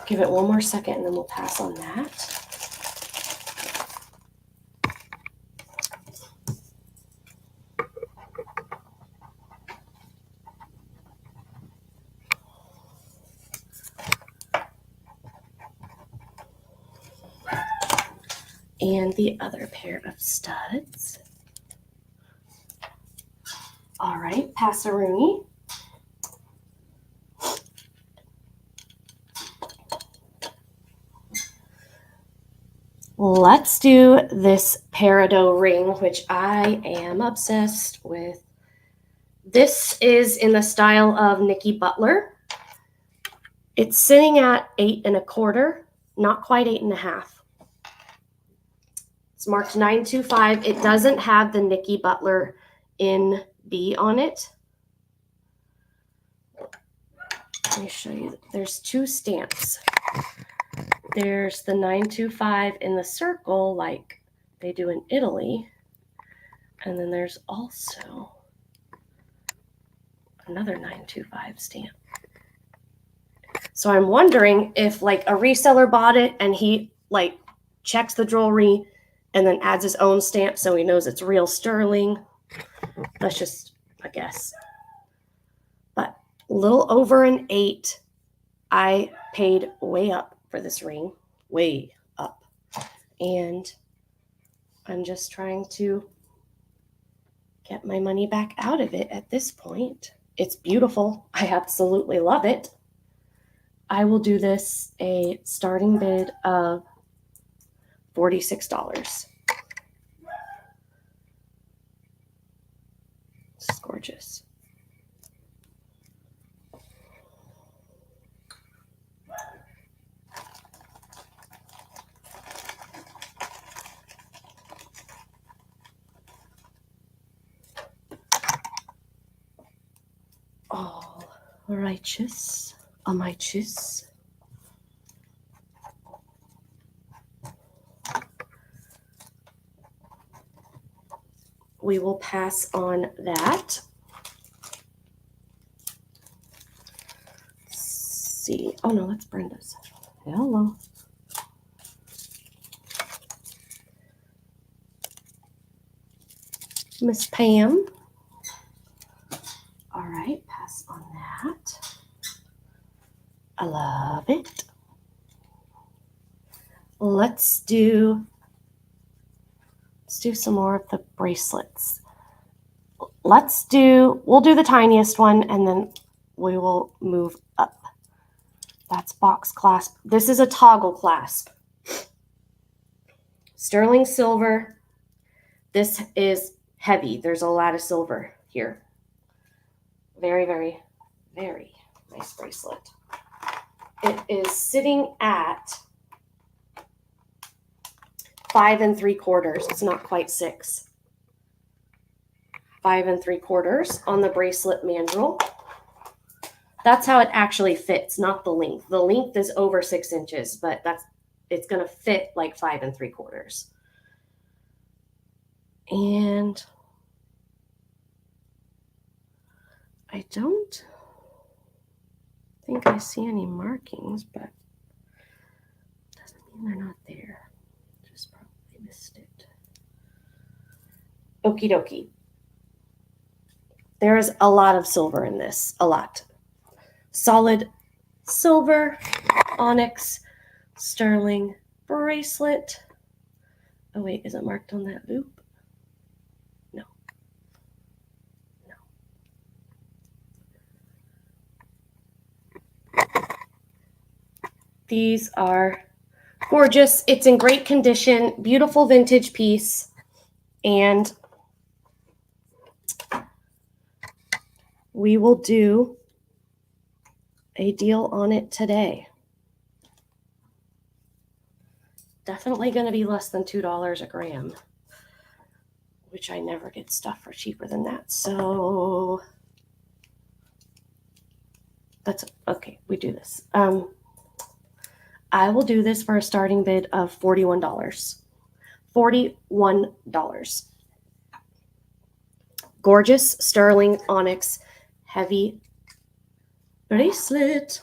give it one more second and then we'll pass on that. And the other pair of studs. All right, Passaroni. Let's do this peridot ring, which I am obsessed with. This is in the style of Nikki Butler. It's sitting at 8 1/4, not quite 8 1/2. It's marked 925. It doesn't have the Nikki Butler NB on it. Let me show you. There's two stamps. There's the 925 in the circle like they do in Italy. And then there's also another 925 stamp. So I'm wondering if like a reseller bought it and he like checks the jewelry and then adds his own stamp so he knows it's real sterling. That's just a guess. But a little over an 8. I paid way up for this ring, way up. And I'm just trying to get my money back out of it at this point. It's beautiful. I absolutely love it. I will do this a starting bid of $46. This is gorgeous. All righteous, righteous. we will pass on that. Let's see. Oh no, that's Brenda's. Hello. Miss Pam. All right, pass on that. I love it. Let's do some more of the bracelets. We'll do the tiniest one and then we will move up. That's box clasp. This is a toggle clasp. Sterling silver. This is heavy. There's a lot of silver here. Very, very, very nice bracelet. It is sitting at 5 3/4. It's not quite 6. 5 3/4 on the bracelet mandrel. That's how it actually fits, not the length. The length is over 6 inches, but it's going to fit like 5 3/4. And I don't think I see any markings, but doesn't mean they're not there. Just probably missed it. Okie dokie. There is a lot of silver in this, a lot. Solid silver, onyx, sterling bracelet. Oh wait, is it marked on that loop? No. These are gorgeous. It's in great condition, beautiful vintage piece, and we will do a deal on it today. Definitely going to be less than $2 a gram, which I never get stuff for cheaper than that. So that's okay. We do this. I will do this for a starting bid of $41. $41. Gorgeous sterling onyx heavy bracelet.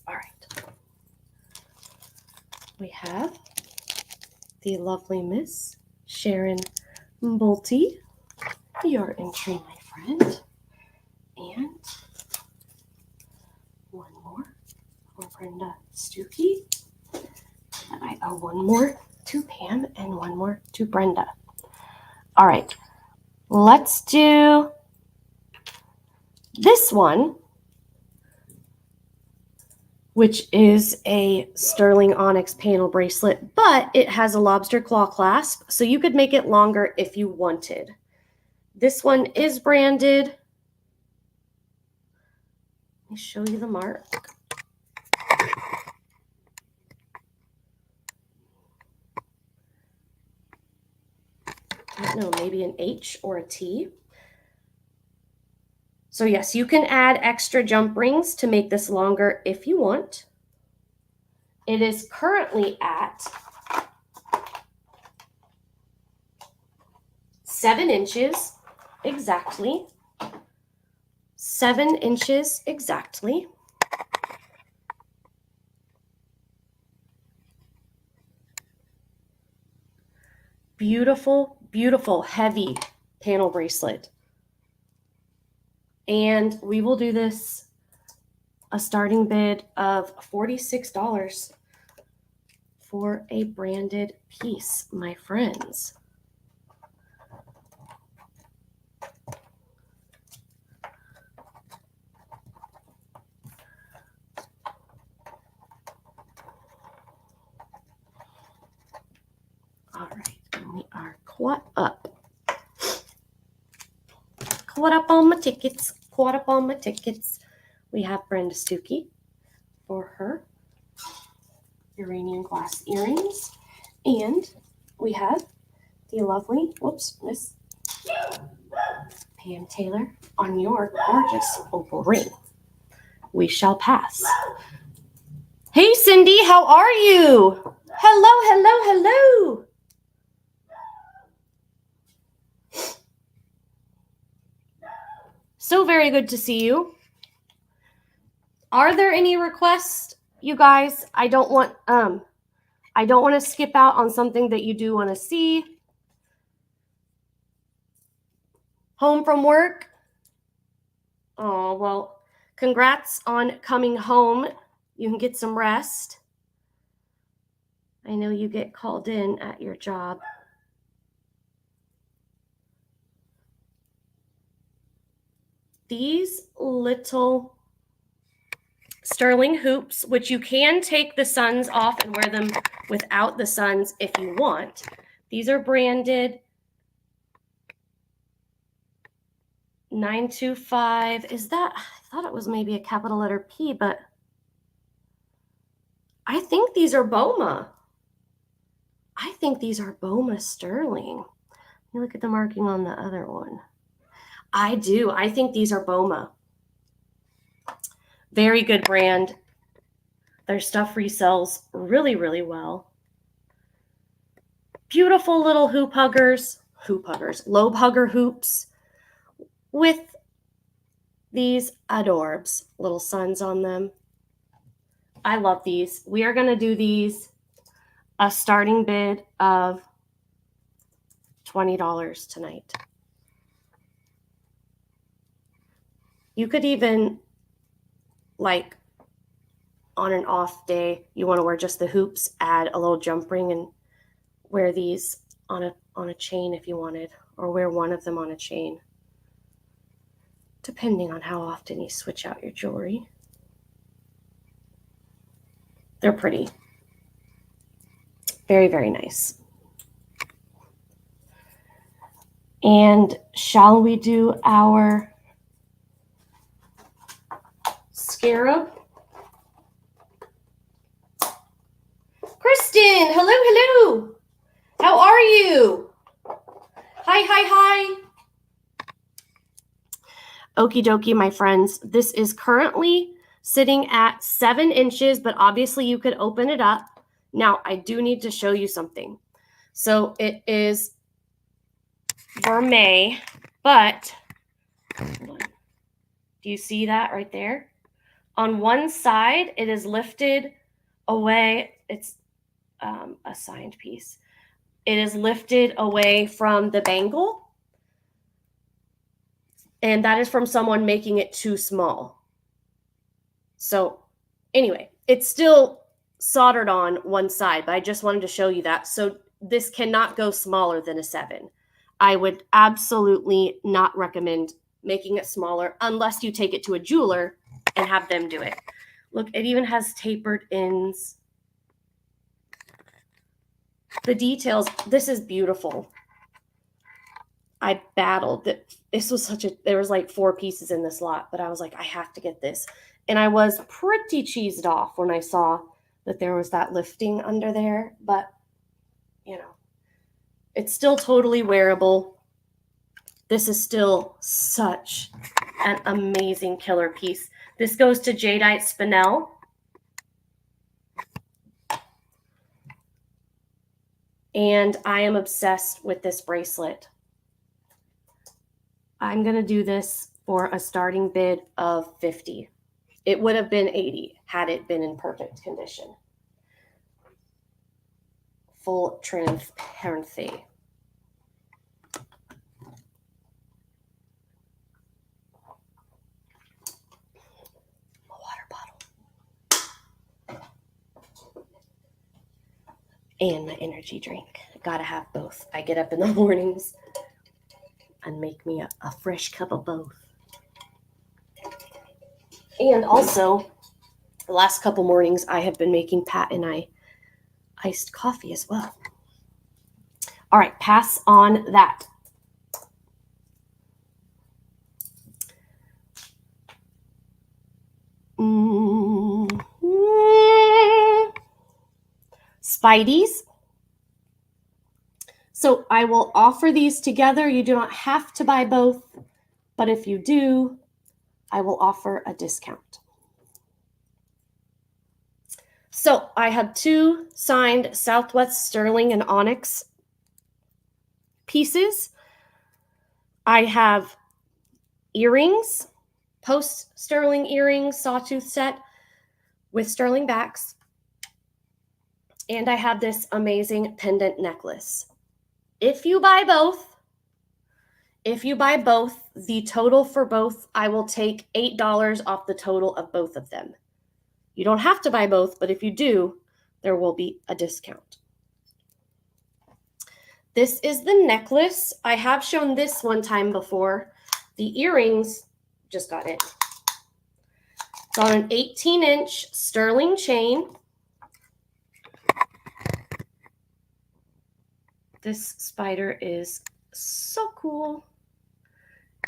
All right. We have the lovely Miss Sharon Bolte. Your entry, my friend. And one more for Brenda Stuckey. And I owe one more to Pam and one more to Brenda. All right. Let's do this one, which is a sterling onyx panel bracelet, but it has a lobster claw clasp, so you could make it longer if you wanted. This one is branded. Let me show you the mark. I don't know, maybe an H or a T. So yes, you can add extra jump rings to make this longer if you want. It is currently at 7 inches exactly. 7 inches exactly. Beautiful, beautiful, heavy panel bracelet. And we will do this a starting bid of $46 for a branded piece, my friends. All right, and we are caught up. Caught up on my tickets. Caught up on my tickets. We have Brenda Stuckey for her Iranian glass earrings. And we have the lovely, Miss Pam Taylor on your gorgeous opal ring. We shall pass. Hey, Cindy, how are you? Hello. So very good to see you. Are there any requests, you guys? I don't want to skip out on something that you do want to see. Home from work? Oh, well, congrats on coming home. You can get some rest. I know you get called in at your job. These little sterling hoops, which you can take the suns off and wear them without the suns if you want. These are branded 925. Is that, I thought it was maybe a capital letter P, but I think these are Boma. I think these are Boma sterling. You look at the marking on the other one. I do. I think these are Boma. Very good brand. Their stuff resells really, really well. Beautiful little lobe hugger hoops with these adorbs, little suns on them. I love these. We are going to do these a starting bid of $20 tonight. You could even, like, on an off day, you want to wear just the hoops, add a little jump ring and wear these on a chain if you wanted, or wear one of them on a chain, depending on how often you switch out your jewelry. They're pretty. Very, very nice. And shall we do our scarab? Kristen, hello. How are you? Hi. Okie dokie, my friends. This is currently sitting at 7 inches, but obviously you could open it up. Now, I do need to show you something. So it is vermeil, but hold on. Do you see that right there? On one side, it is lifted away. It's a signed piece. It is lifted away from the bangle, and that is from someone making it too small. So anyway, it's still soldered on one side, but I just wanted to show you that. So this cannot go smaller than a 7. I would absolutely not recommend making it smaller unless you take it to a jeweler and have them do it. Look, it even has tapered ends. The details, this is beautiful. I battled that. This was there was like 4 pieces in this lot, but I was like, I have to get this. And I was pretty cheesed off when I saw that there was that lifting under there, but you know, it's still totally wearable. This is still such an amazing killer piece. This goes to Jadeite Spinel. And I am obsessed with this bracelet. I'm going to do this for a starting bid of $50. It would have been $80 had it been in perfect condition. Full transparency. A water bottle. And my energy drink. Gotta have both. I get up in the mornings and make me a fresh cup of both. And also, the last couple mornings, I have been making Pat and I iced coffee as well. All right, pass on that. Spidey's. So I will offer these together. You do not have to buy both, but if you do, I will offer a discount. So I have 2 signed Southwest Sterling and Onyx pieces. I have earrings, post sterling earrings, sawtooth set with sterling backs. And I have this amazing pendant necklace. If you buy both, the total for both, I will take $8 off the total of both of them. You don't have to buy both, but if you do, there will be a discount. This is the necklace. I have shown this one time before. The earrings, just got it. It's on an 18-inch sterling chain. This spider is so cool.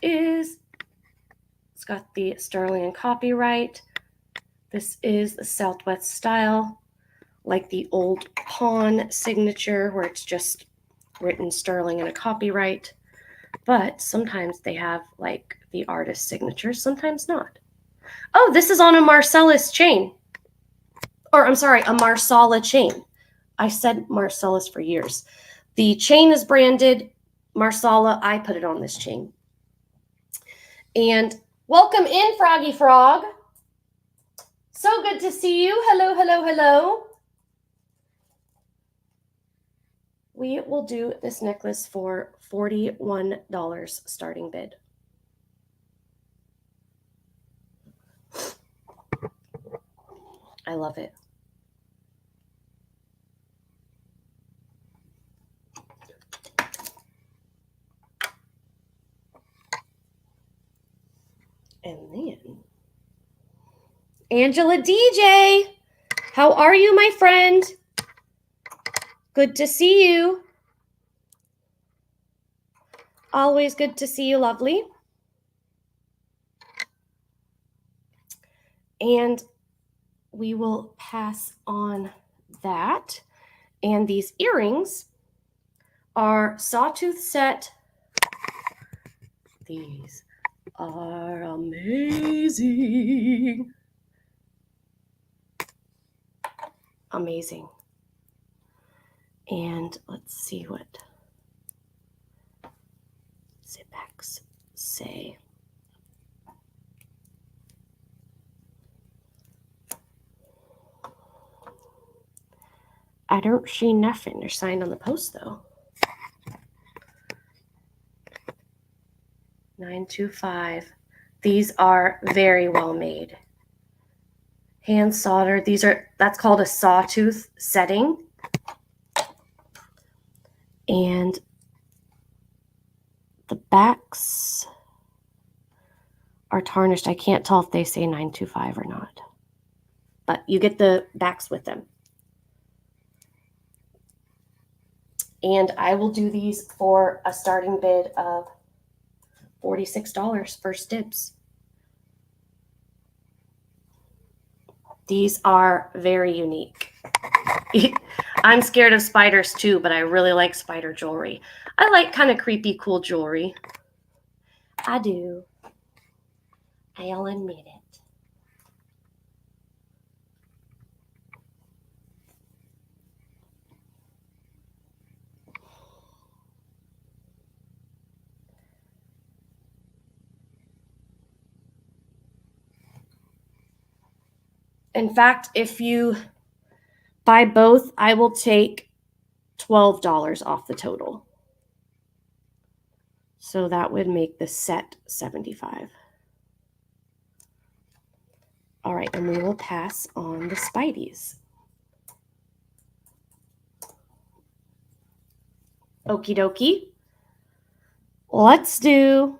It's got the sterling and copyright. This is the Southwest style, like the old pawn signature where it's just written sterling and a copyright. But sometimes they have like the artist signature, sometimes not. Oh, this is on a Marcellus chain. Or I'm sorry, a Marsala chain. I said Marcellus for years. The chain is branded Marsala. I put it on this chain. And welcome in, Froggy Frog. So good to see you. Hello, hello, hello. We will do this necklace for $41 starting bid. I love it. And then, Angela DJ, how are you, my friend? Good to see you. Always good to see you, lovely. And we will pass on that. And these earrings are sawtooth set. These are amazing. Amazing. And let's see what Zipex say. I don't see nothing. They're signed on the post though. 925. These are very well made. Hand soldered. That's called a sawtooth setting. And the backs are tarnished. I can't tell if they say 925 or not. But you get the backs with them. And I will do these for a starting bid of $46 first dibs. These are very unique. I'm scared of spiders too, but I really like spider jewelry. I like kind of creepy, cool jewelry. I do. I'll admit it. In fact, if you buy both, I will take $12 off the total. So that would make the set $75. All right, and we will pass on the Spideys. Okie dokie. Let's do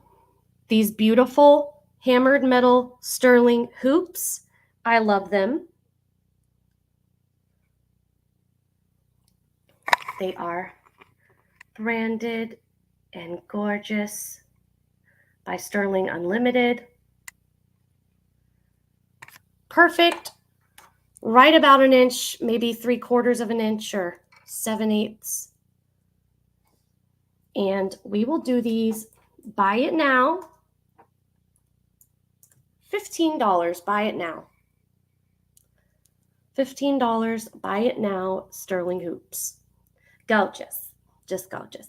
these beautiful hammered metal sterling hoops. I love them. They are branded and gorgeous by Sterling Unlimited. Perfect, right about an inch, maybe 3/4 of an inch or 7/8. And we will do these, buy it now, $15, buy it now. $15, buy it now, sterling hoops. Gorgeous, just gorgeous.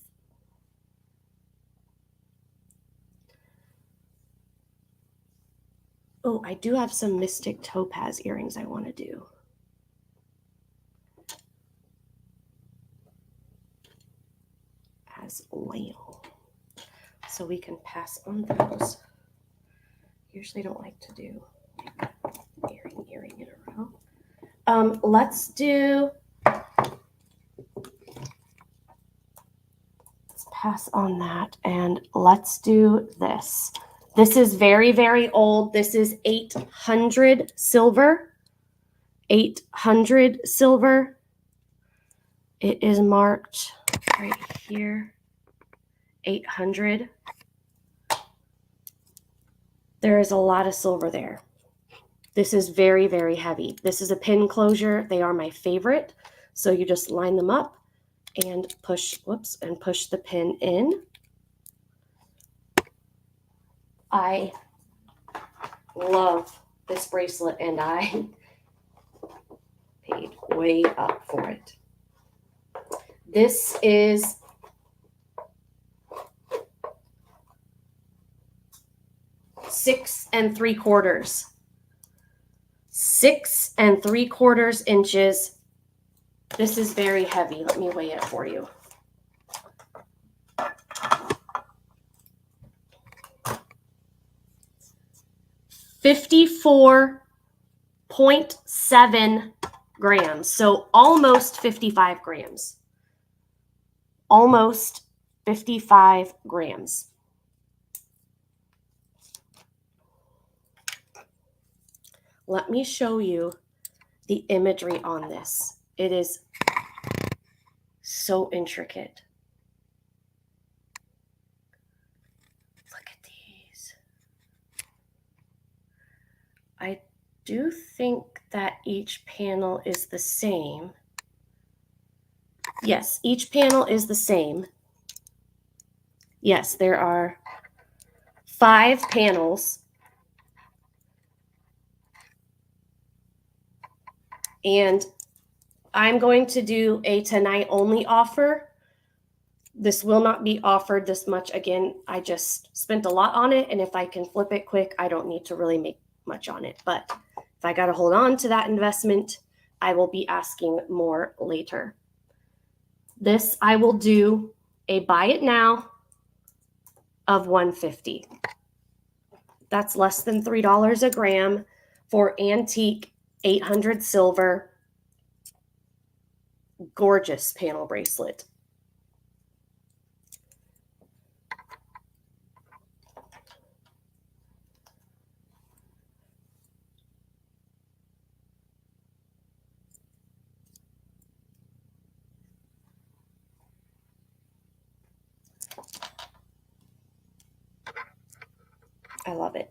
Oh, I do have some Mystic Topaz earrings I want to do. As well. So we can pass on those. Usually don't like to do earring in a row. Let's pass on that, and let's do this. This is very, very old. This is 800 silver. 800 silver. It is marked right here. 800. There is a lot of silver there. This is very, very heavy. This is a pin closure. They are my favorite. So you just line them up and push, and push the pin in. I love this bracelet, and I paid way up for it. This is six and three quarters. 6 3/4 inches. This is very heavy. Let me weigh it for you. $54.7 grams. So almost 55 grams. Almost 55 grams. Let me show you the imagery on this. It is so intricate. Look at these. I do think that each panel is the same. Yes, each panel is the same. Yes, there are 5 panels. And I'm going to do a tonight only offer. This will not be offered this much. Again, I just spent a lot on it, and if I can flip it quick, I don't need to really make much on it. But if I got to hold on to that investment, I will be asking more later. This, I will do a buy it now of $150. That's less than $3 a gram for antique 800 silver. Gorgeous panel bracelet. I love it.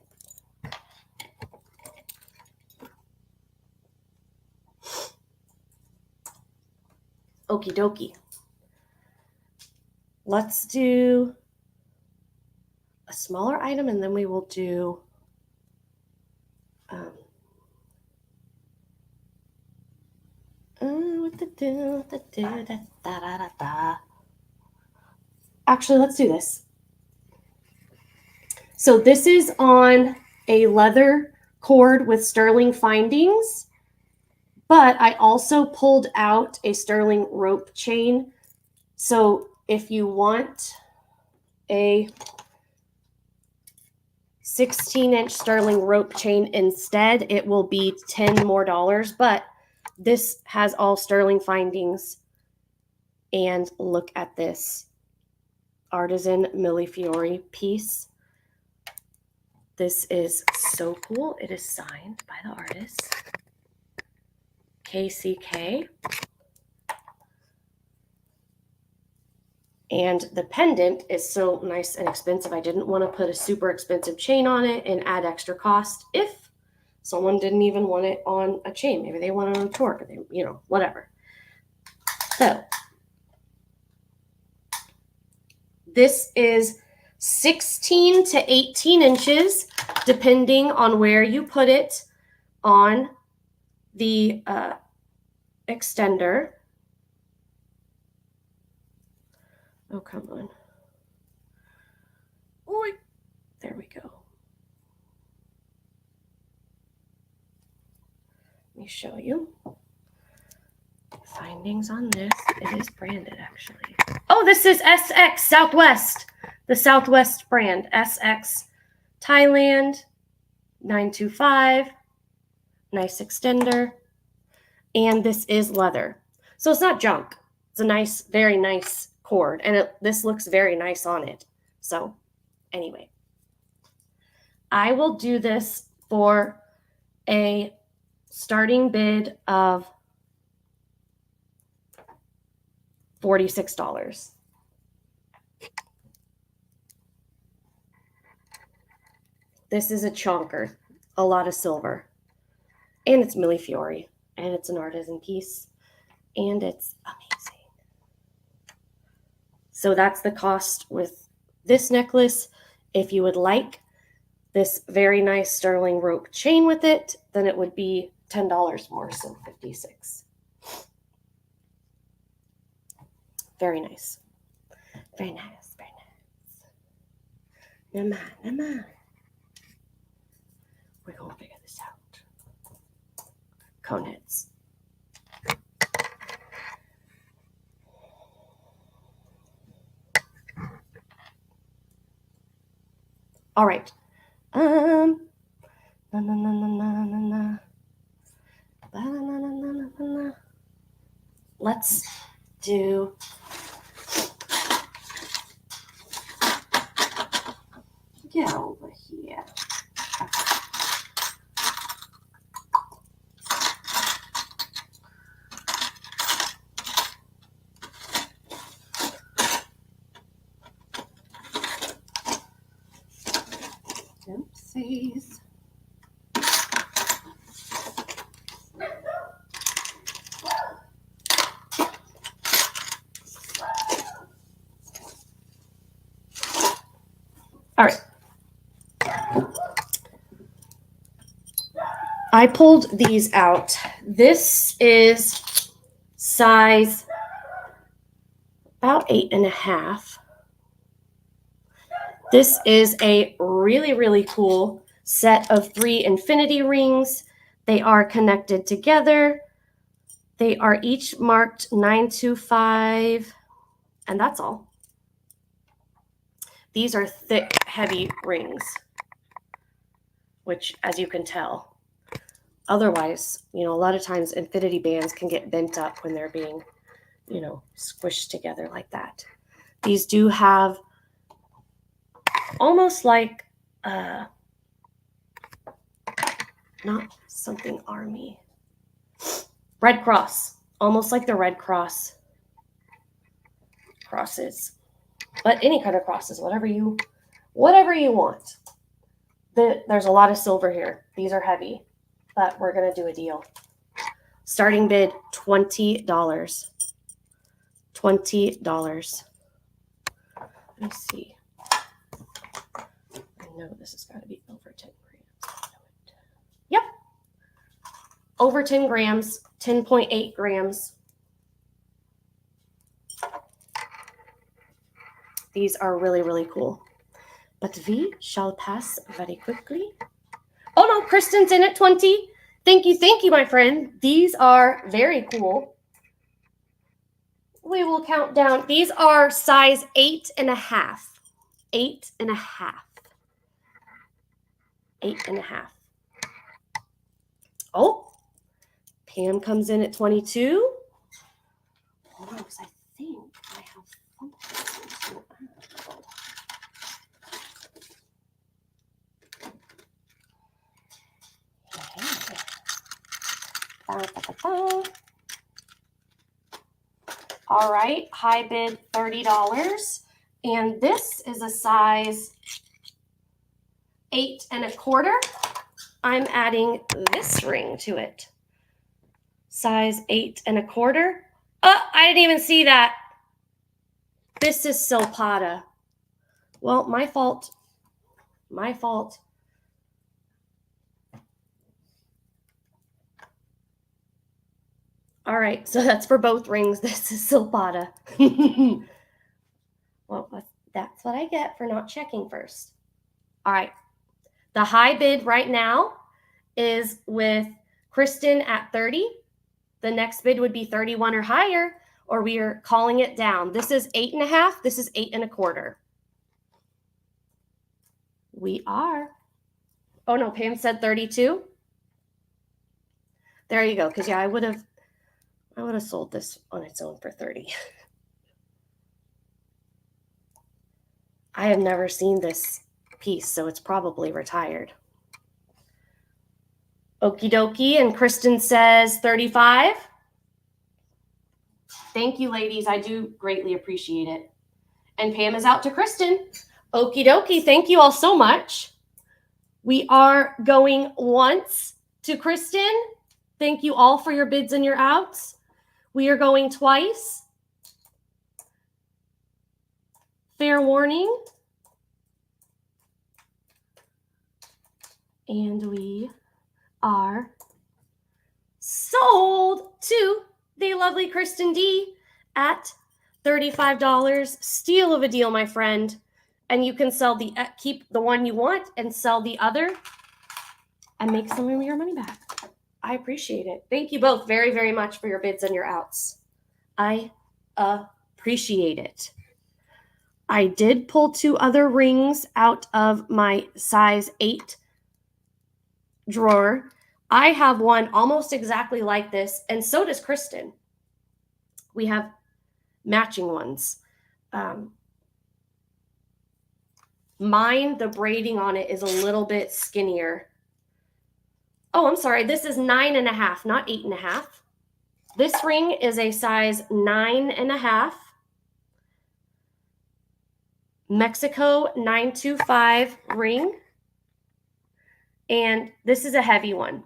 Okie dokie. Let's do a smaller item, and then we will do actually, let's do this. So this is on a leather cord with sterling findings, but I also pulled out a sterling rope chain. So if you want a 16-inch sterling rope chain instead, it will be $10 more, but this has all sterling findings. And look at this artisan Millefiori piece. This is so cool. It is signed by the artist, KCK. And the pendant is so nice and expensive. I didn't want to put a super expensive chain on it and add extra cost if someone didn't even want it on a chain. Maybe they want it on a torque, or they, whatever. So This is 16 to 18 inches, depending on where you put it on the extender. Oh, come on. Oy. There we go. Let me show you. Findings on this. It is branded, actually. Oh, this is SX Southwest. The Southwest brand. SX Thailand 925. Nice extender. And this is leather. So it's not junk. It's a nice, very nice cord. And this looks very nice on it. So anyway, I will do this for a starting bid of $46. This is a chonker, a lot of silver, and it's Millefiori, and it's an artisan piece, and it's amazing. So that's the cost with this necklace. If you would like this very nice sterling rope chain with it, then it would be $10 more, so $56. Very nice. Very nice, very nice. Nama. We're going to figure this out. Coneheads. All right. Let's do get over here. Oopsies. All right. I pulled these out. This is size about 8.5. This is a really, really cool set of 3 infinity rings. They are connected together. They are each marked 925, and that's all. These are thick, heavy rings, which, as you can tell, otherwise, a lot of times infinity bands can get bent up when they're being, squished together like that. These do have almost like, not something army, Red Cross, almost like the Red Cross crosses, but any kind of crosses, whatever you want. There's a lot of silver here. These are heavy, but we're going to do a deal. Starting bid, $20. $20. Let me see. I know this has got to be over 10 grams. Yep. Over 10 grams, 10.8 grams. These are really, really cool. But we shall pass very quickly. Oh no, Kristen's in at 20. Thank you, my friend. These are very cool. We will count down. These are size 8.5. 8.5. 8.5. Oh, Pam comes in at 22. Hold on, because I think I have All right, high bid $30. And this is a size 8.25. I'm adding this ring to it. Size 8.25. Oh, I didn't even see that. This is Silpata. Well, my fault. My fault. All right, so that's for both rings. This is Silpata. Well, that's what I get for not checking first. All right, the high bid right now is with Kristen at 30. The next bid would be 31 or higher, or we are calling it down. This is 8.5. This is 8.25. We are. Oh no, Pam said 32. There you go. Because yeah, I would have sold this on its own for 30. I have never seen this piece, so it's probably retired. Okie dokie. And Kristen says 35. Thank you, ladies. I do greatly appreciate it. And Pam is out to Kristen. Okie dokie. Thank you all so much. We are going once to Kristen. Thank you all for your bids and your outs. We are going twice. Fair warning. And we are sold to the lovely Kristen D at $35. Steal of a deal, my friend. And you can sell keep the one you want and sell the other and make some of your money back. I appreciate it. Thank you both very, very much for your bids and your outs. I appreciate it. I did pull 2 other rings out of my size 8 drawer. I have one almost exactly like this, and so does Kristen. We have matching ones. Mine, the braiding on it is a little bit skinnier. Oh, I'm sorry. This is 9.5, not 8.5. This ring is a size 9.5. Mexico 925 ring. And this is a heavy one.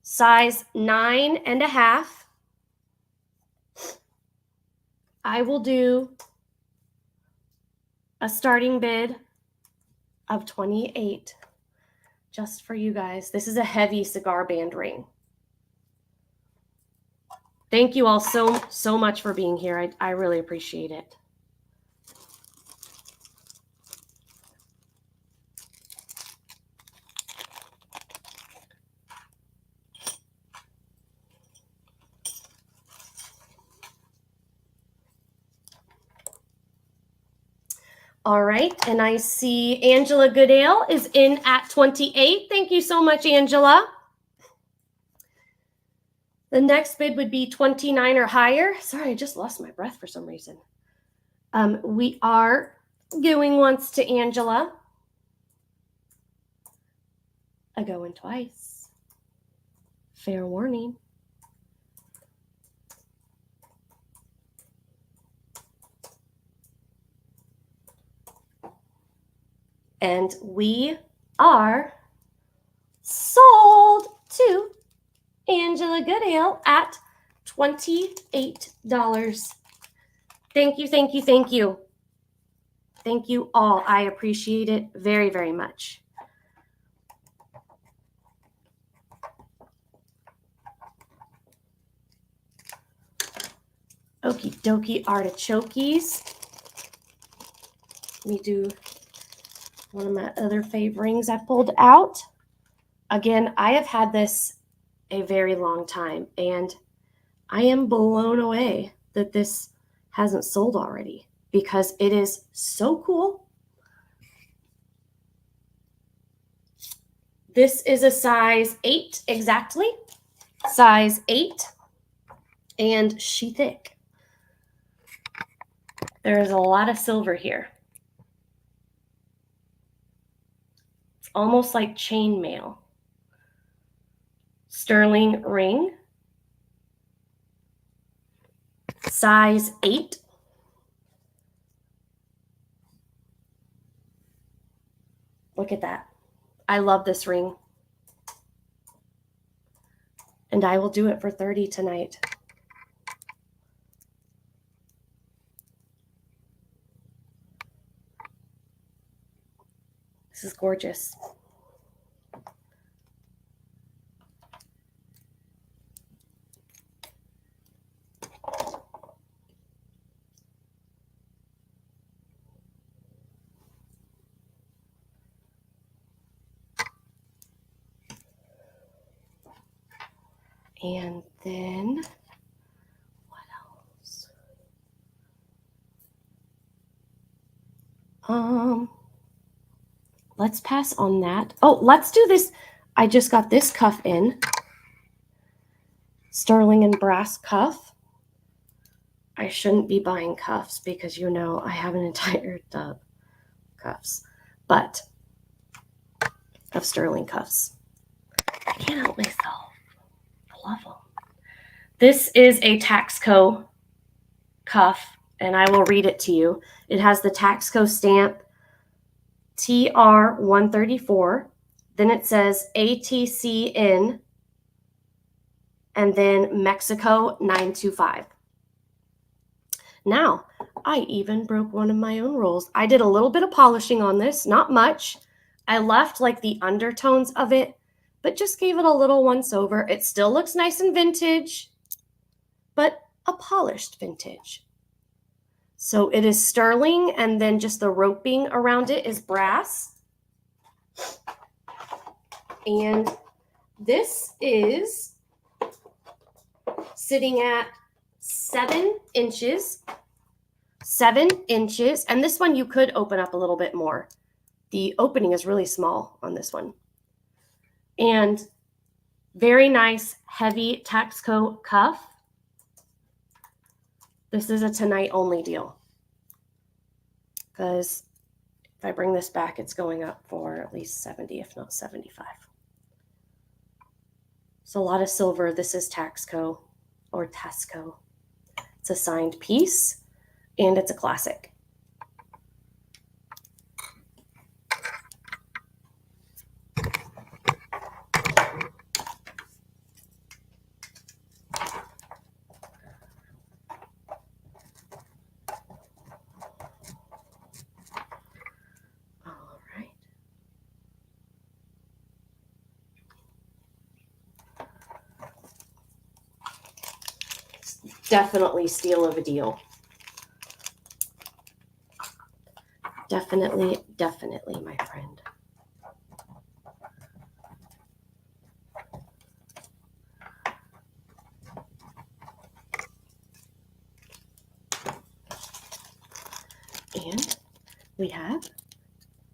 Size 9.5. I will do a starting bid of 28 just for you guys. This is a heavy cigar band ring. Thank you all so much for being here. I really appreciate it. All right, and I see Angela Goodale is in at 28. Thank you so much, Angela. The next bid would be 29 or higher. Sorry, I just lost my breath for some reason. We are going once to Angela. A going twice. Fair warning. And we are sold to Angela Goodale at $28. Thank you, thank you, thank you. Thank you all. I appreciate it very, very much. Okie dokie artichokes. Let me do one of my other fave rings I pulled out. Again, I have had this a very long time, and I am blown away that this hasn't sold already because it is so cool. This is a size 8 exactly, size 8, and she thick. There's a lot of silver here. It's almost like chainmail. Sterling ring, size 8. Look at that. I love this ring. And I will do it for 30 tonight. This is gorgeous. And then, what else? Let's pass on that. Oh, let's do this. I just got this cuff in. Sterling and brass cuff. I shouldn't be buying cuffs because you know I have an entire tub of cuffs, but of sterling cuffs. I can't help myself. I love them. This is a Taxco cuff, and I will read it to you. It has the Taxco stamp TR134. Then it says ATCN, and then Mexico 925. Now, I even broke one of my own rules. I did a little bit of polishing on this, not much. I left like the undertones of it, but just gave it a little once over. It still looks nice and vintage, but a polished vintage. So it is sterling, and then just the roping around it is brass. And this is sitting at 7 inches. 7 inches. And this one you could open up a little bit more. The opening is really small on this one. And very nice, heavy Taxco cuff. This is a tonight only deal. Because if I bring this back, it's going up for at least 70, if not 75. So a lot of silver. This is Taxco or Tasco. It's a signed piece, and it's a classic. All right. Definitely steal of a deal. Definitely, my friend. And we have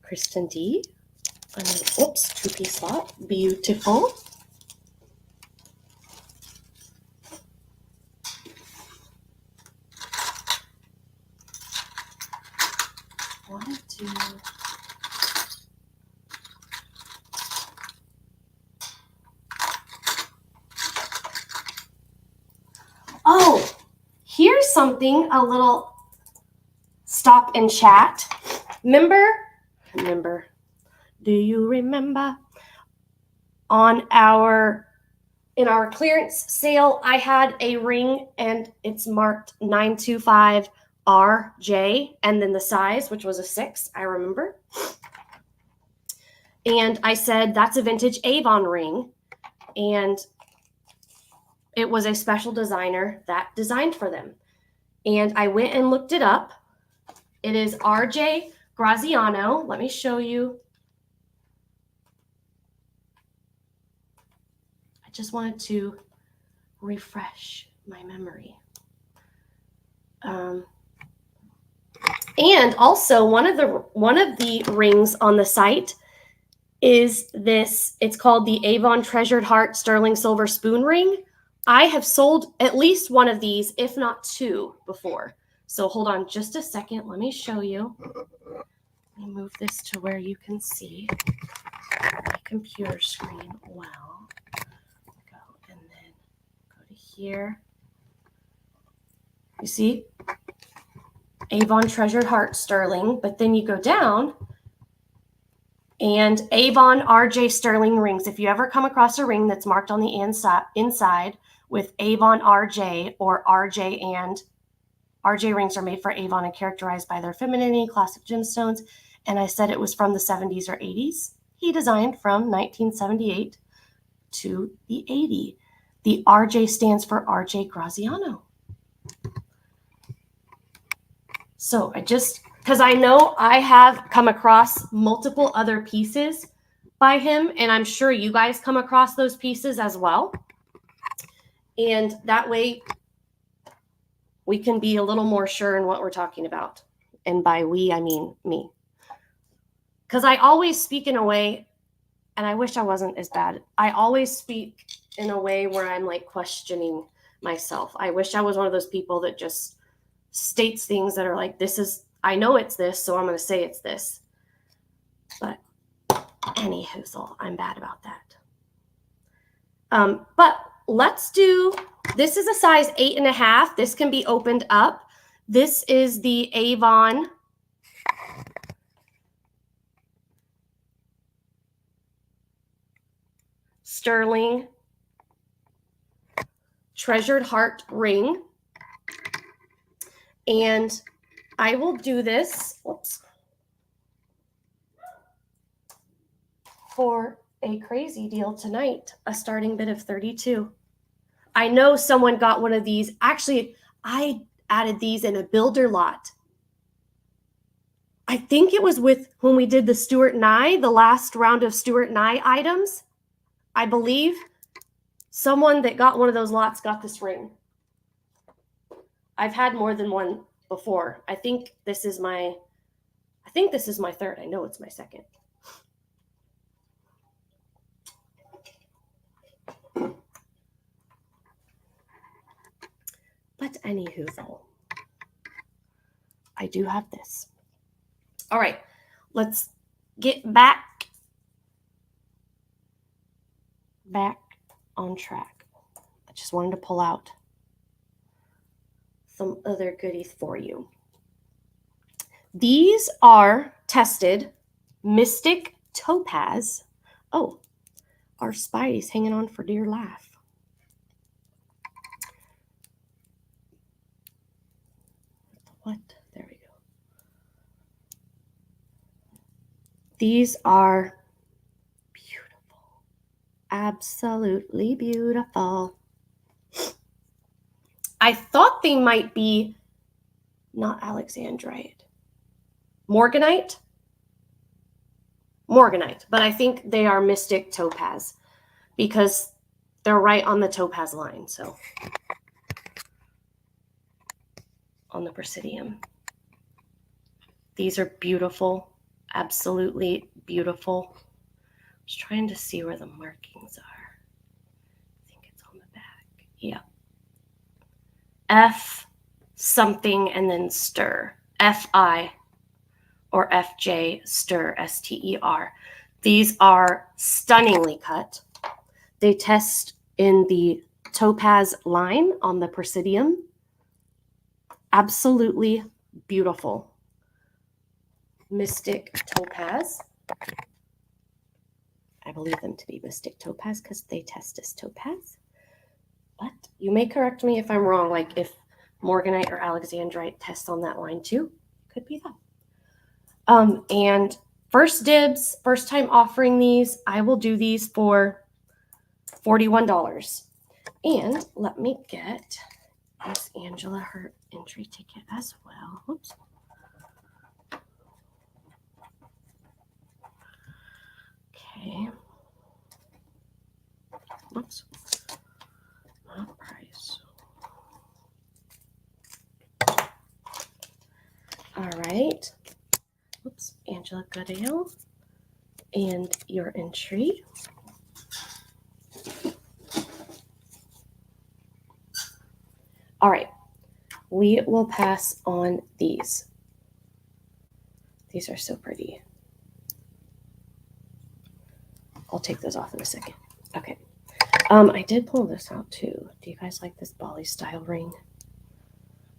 Kristen D. Oops, 2-piece lot. Beautiful. Oh, here's something, a little stop and chat. Remember, do you remember in our clearance sale, I had a ring and it's marked 925 RJ and then the size, which was a 6, I remember. And I said, that's a vintage Avon ring. And it was a special designer that designed for them. And I went and looked it up. It is RJ Graziano. Let me show you. I just wanted to refresh my memory. And also one of the rings on the site is this. It's called the Avon Treasured Heart Sterling Silver Spoon Ring. I have sold at least one of these, if not 2, before. So hold on just a second. Let me show you. Let me move this to where you can see my computer screen well. Go and then go to here. You see? Avon Treasured Heart Sterling. But then you go down and Avon RJ Sterling rings. If you ever come across a ring that's marked on the inside with Avon RJ or RJ, and RJ rings are made for Avon and characterized by their femininity, classic gemstones, and I said it was from the 70s or 80s. He designed from 1978 to the 80. The RJ stands for RJ Graziano. So because I know I have come across multiple other pieces by him, and I'm sure you guys come across those pieces as well. And that way we can be a little more sure in what we're talking about. And by we, I mean me. Because I always speak in a way, and I wish I wasn't as bad. I always speak in a way where I'm like questioning myself. I wish I was one of those people that just states things that are like, I know it's this, so I'm going to say it's this. But anywho, I'm bad about that. But let's this is a size 8.5. This can be opened up. This is the Avon Sterling Treasured Heart ring. And I will do this for a crazy deal tonight, a starting bid of 32. I know someone got one of these. Actually, I added these in a builder lot. I think it was when we did the Stuart and I, the last round of Stuart and I items. I believe someone that got one of those lots got this ring. I've had more than one before. I think this is my third. I know it's my second. But anywho, though, I do have this. All right, let's get back on track. I just wanted to pull out some other goodies for you. These are tested Mystic Topaz. Oh, our Spidey's hanging on for dear life. What? There we go. These are beautiful. Absolutely beautiful. I thought they might be not Alexandrite. Morganite, but I think they are Mystic Topaz because they're right on the topaz line. So on the Presidium. These are beautiful, absolutely beautiful. I was trying to see where the markings are. I think it's on the back. Yeah. F something and then stir. F-I or F-J stir, S-T-E-R. These are stunningly cut. They test in the topaz line on the Presidium. Absolutely beautiful. Mystic Topaz. I believe them to be Mystic Topaz because they test as topaz. But you may correct me if I'm wrong, like if Morganite or Alexandrite tests on that line too. Could be that. And first dibs, first time offering these, I will do these for $41. And let me get Miss Angela her entry ticket as well. Oops. Okay. Oops. Not price. All right. Oops. Angela Goodale. And your entry. All right. We will pass on these. These are so pretty. I'll take those off in a second. Okay. I did pull this out too. Do you guys like this Bali style ring?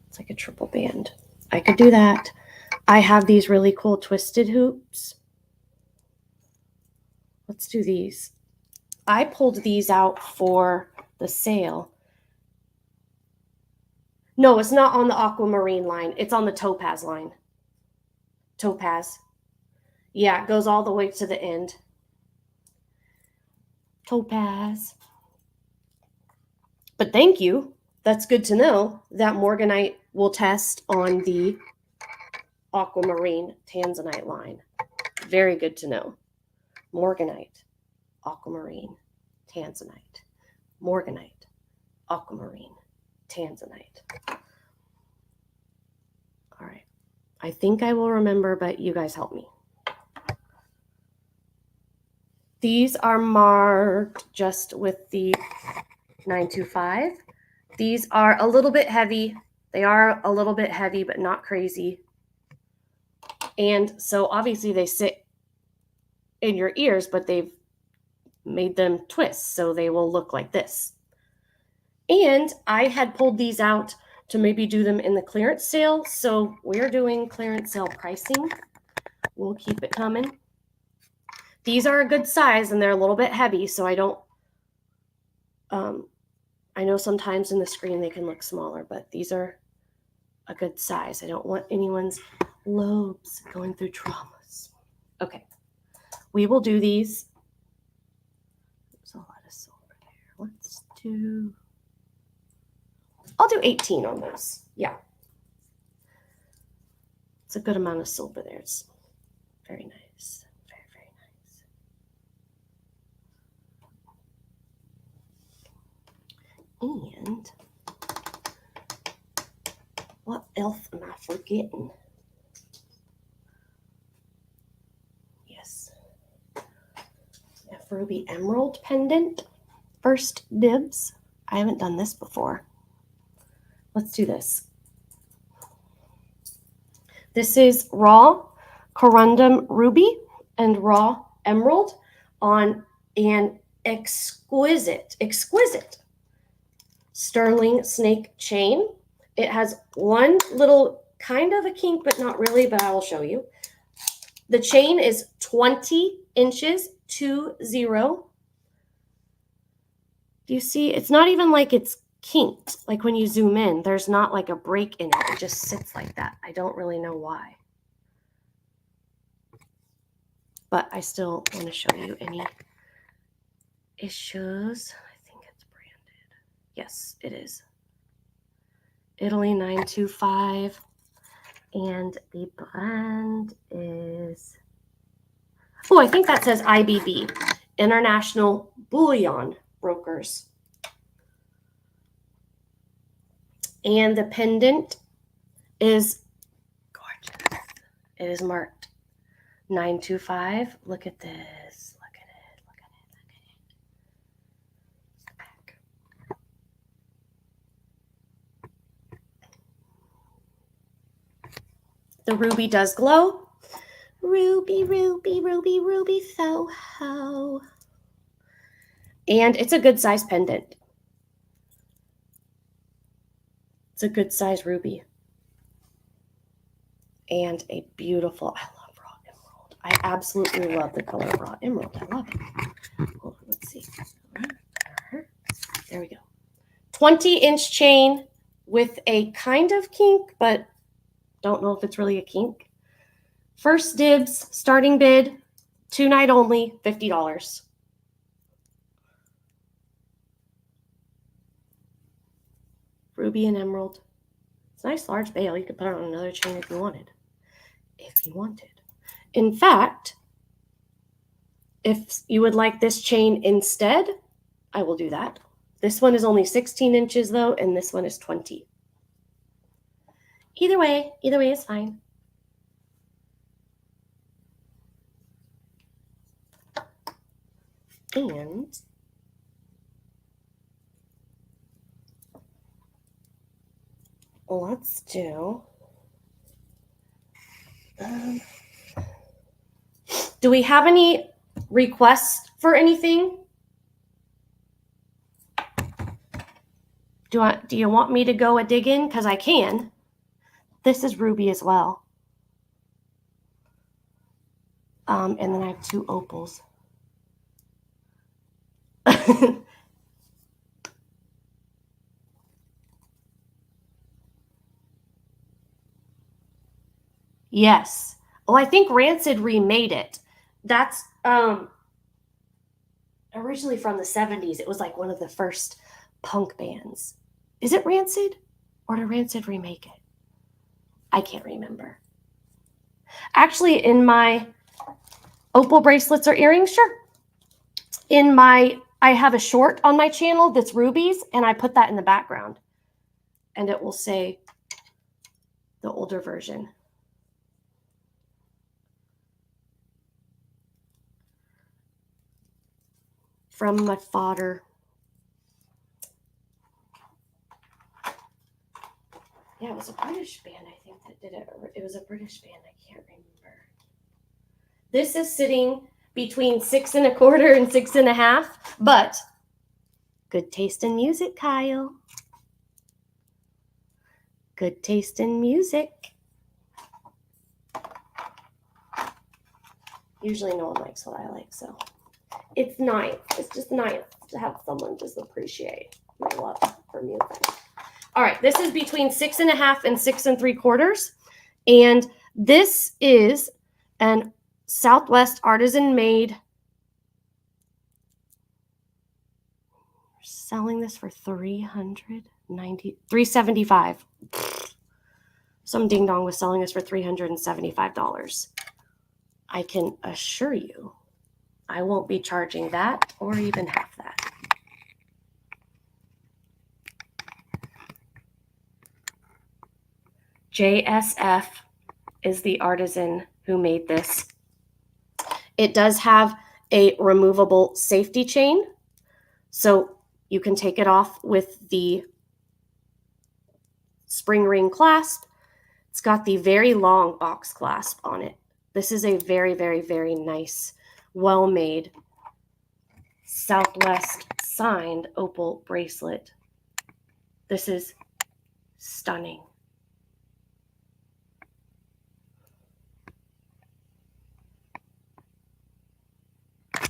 It's like a triple band. I could do that. I have these really cool twisted hoops. Let's do these. I pulled these out for the sale. No, it's not on the aquamarine line. It's on the topaz line. Topaz. Yeah, it goes all the way to the end. Topaz. But thank you. That's good to know. That morganite will test on the aquamarine tanzanite line. Very good to know. Morganite, aquamarine, tanzanite. Morganite, aquamarine, tanzanite. All right. I think I will remember, but you guys help me. These are marked just with the 925. These are a little bit heavy. They are a little bit heavy, but not crazy. And so obviously they sit in your ears, but they've made them twist, so they will look like this. And I had pulled these out to maybe do them in the clearance sale, so we're doing clearance sale pricing. We'll keep it coming. These are a good size, and they're a little bit heavy, so I don't, I know sometimes in the screen they can look smaller, but these are a good size. I don't want anyone's lobes going through traumas. Okay, we will do these. There's a lot of silver there. I'll do 18 on those. Yeah. It's a good amount of silver there. It's very nice. Very, very nice. And what else am I forgetting? Yes. A ruby emerald pendant. First dibs. I haven't done this before. Let's do this. This is raw corundum ruby and raw emerald on an exquisite sterling snake chain. It has one little kind of a kink, but not really, but I will show you. The chain is 20 inches, 20. Do you see? It's not even like it's kinked. Like when you zoom in, there's not like a break in it. It just sits like that. I don't really know why. But I still want to show you any issues. I think it's branded. Yes, it is. Italy 925. And the brand is... Oh, I think that says IBB, International Bullion Brokers. And the pendant is gorgeous. It is marked 925. Look at this. Look at it. Look at it. Look at it. The ruby does glow. Ruby, ruby, ruby, ruby, Soho. And it's a good size pendant. It's a good size ruby. And a beautiful, I love raw emerald. I absolutely love the color of raw emerald. I love it. Hold on, let's see. There we go. 20-inch chain with a kind of kink, but don't know if it's really a kink. First dibs, starting bid, 2-night only, $50. Ruby and emerald. It's a nice large bail. You could put it on another chain if you wanted. In fact, if you would like this chain instead, I will do that. This one is only 16 inches though, and this one is 20. Either way is fine. And let's do, do we have any requests for anything? Do you want me to go a dig in? Because I can. This is ruby as well. And then I have 2 opals. Yes, Oh, I think Rancid remade it. That's originally from the 70s. It was like one of the first punk bands. Is it Rancid? Or did Rancid remake it? I can't remember. Actually, in my opal bracelets or earrings, sure. I have a short on my channel that's rubies, and I put that in the background. And it will say the older version. From my father. Yeah, it was a British band, I think, that did it. It was a British band. I can't remember. This is sitting between 6 1/4 and 6 1/2, but good taste in music, Kyle. Good taste in music. Usually no one likes what I like, so it's nice. It's just nice to have someone just appreciate my love for music. All right, this is between 6 1/2 and 6 3/4. And this is an Southwest artisan made. Selling this for $375. Some ding dong was selling this for $375. I can assure you I won't be charging that or even half that. JSF is the artisan who made this. It does have a removable safety chain, so you can take it off with the spring ring clasp. It's got the very long box clasp on it. This is a very, very, very nice, well-made Southwest signed opal bracelet. This is stunning.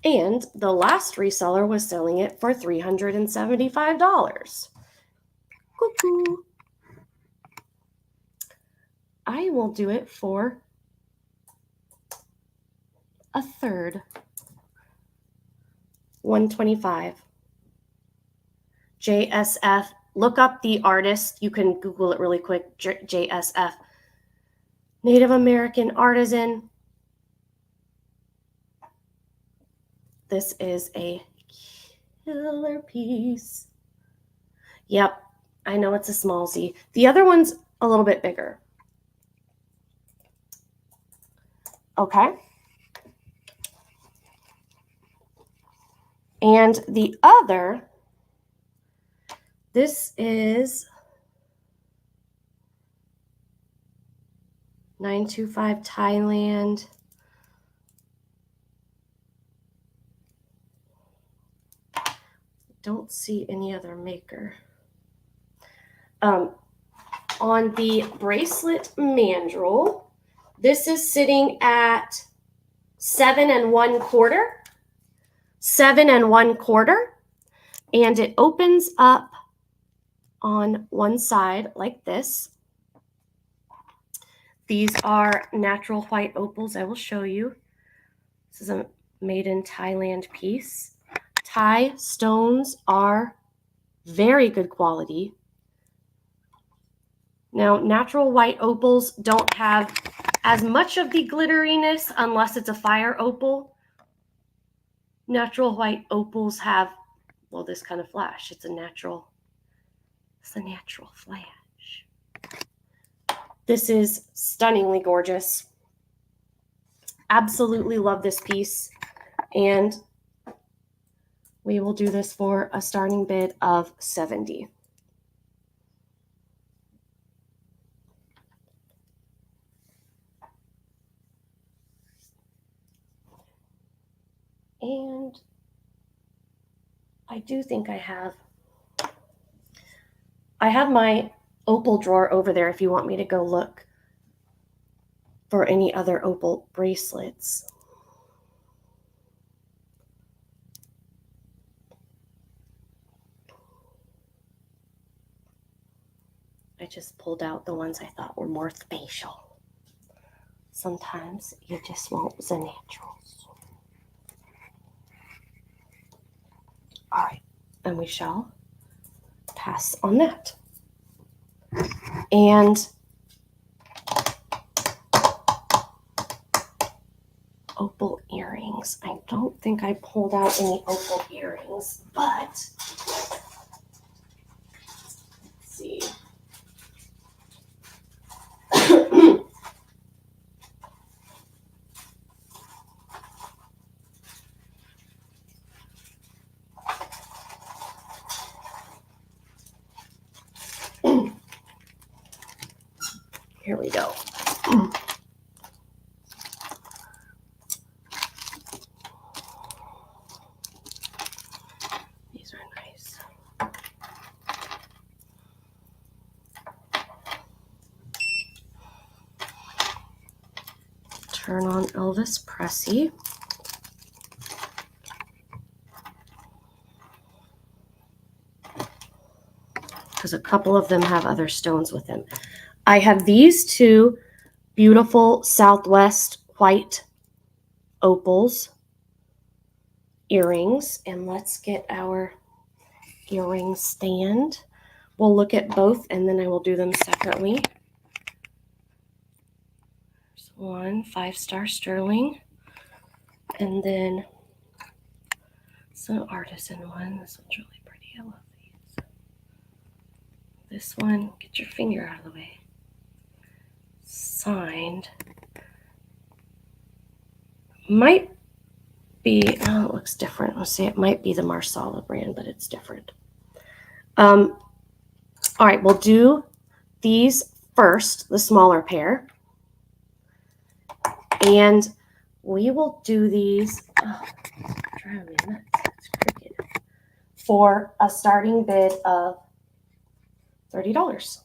And the last reseller was selling it for $375. Cuckoo. I will do it for a third. $125. JSF. Look up the artist. You can Google it really quick. JSF. Native American artisan. This is a killer piece. Yep, I know it's a small Z. The other one's a little bit bigger. Okay. And the other, this is 925 Thailand. Don't see any other maker. On the bracelet mandrel, this is sitting at 7 1/4. 7 1/4. And it opens up on one side like this. These are natural white opals. I will show you. This is a made in Thailand piece. Thai stones are very good quality. Now, natural white opals don't have as much of the glitteriness unless it's a fire opal. Natural white opals have, well, this kind of flash. It's a natural flash. This is stunningly gorgeous. Absolutely love this piece. And we will do this for a starting bid of $70. And I do think I have my opal drawer over there if you want me to go look for any other opal bracelets. I just pulled out the ones I thought were more special. Sometimes you just want the naturals. All right, and we shall pass on that. And opal earrings. I don't think I pulled out any opal earrings, but let's see. Here we go. These are nice. Turn on Elvis Presley. Because a couple of them have other stones with them. I have these two beautiful Southwest white opals earrings, and let's get our earring stand. We'll look at both and then I will do them separately. There's one 5-star sterling, and then it's an artisan one. This one's really pretty. I love these. This one, get your finger out of the way. Signed. Might be, oh, it looks different. Let's see, it might be the Marsala brand, but it's different. All right, we'll do these first, the smaller pair. And we will do these, driving me nuts, it's crooked, for a starting bid of $30.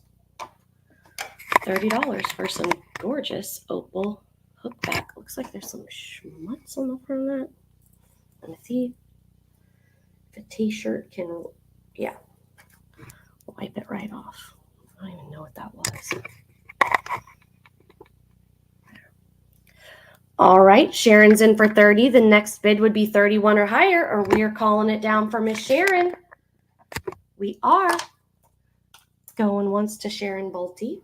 $30 for some gorgeous opal hook back. Looks like there's some schmutz on the front of that. Let me see. The t-shirt can, yeah, wipe it right off. I don't even know what that was. All right, Sharon's in for 30. The next bid would be 31 or higher, or we are calling it down for Miss Sharon. We are going once to Sharon Bolte.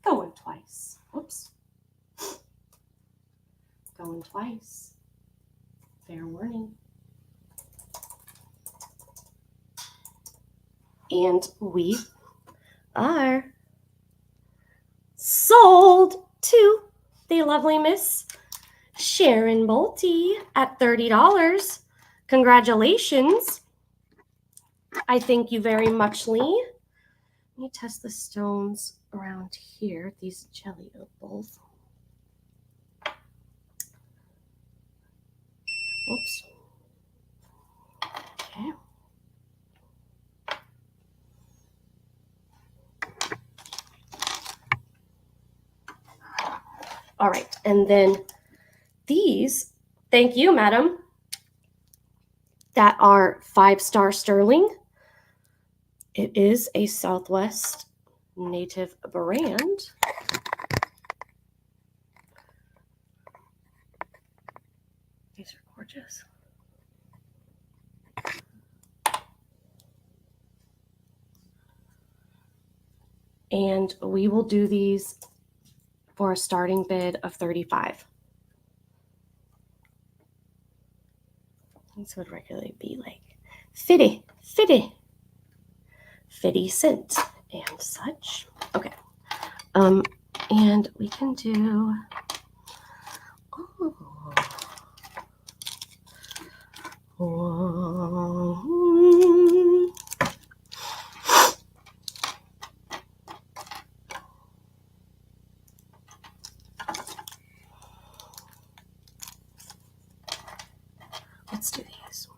Going twice. Oops. Going twice. Fair warning. And we are sold to the lovely Miss Sharon Bolte at $30. Congratulations. I thank you very much, Lee. Let me test the stones around here, these jelly opals. Oops. Okay. All right, and then these, thank you, madam, that are 5-star sterling. It is a Southwest native brand. These are gorgeous. And we will do these for a starting bid of $35. These would regularly be like 50 cent and such. Okay. And we can do, let's do these.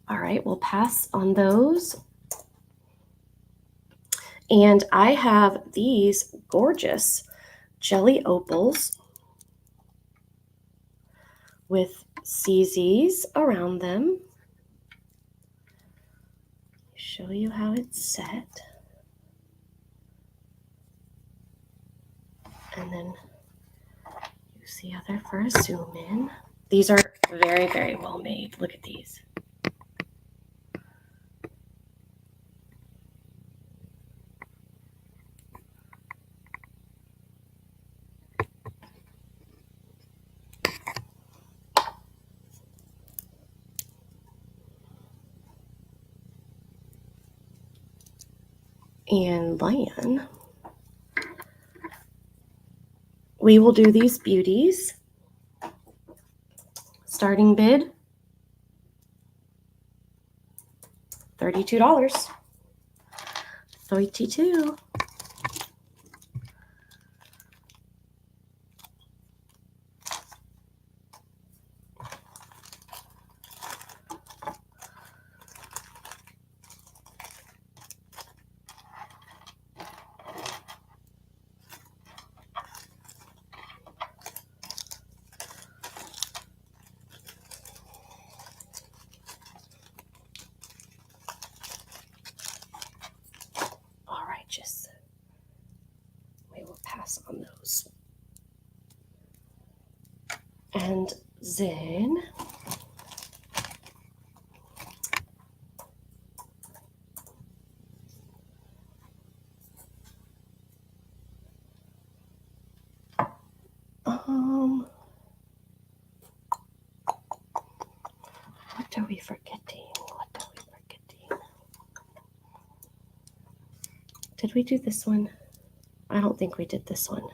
All right, we'll pass on those. And I have these gorgeous jelly opals with CZs around them. Show you how it's set. And then use the other for a zoom in. These are very, very well made. Look at these. And then we will do these beauties. Starting bid, $32. 32. We will pass on those. And then what are we forgetting? Did we do this one? I don't think we did this one.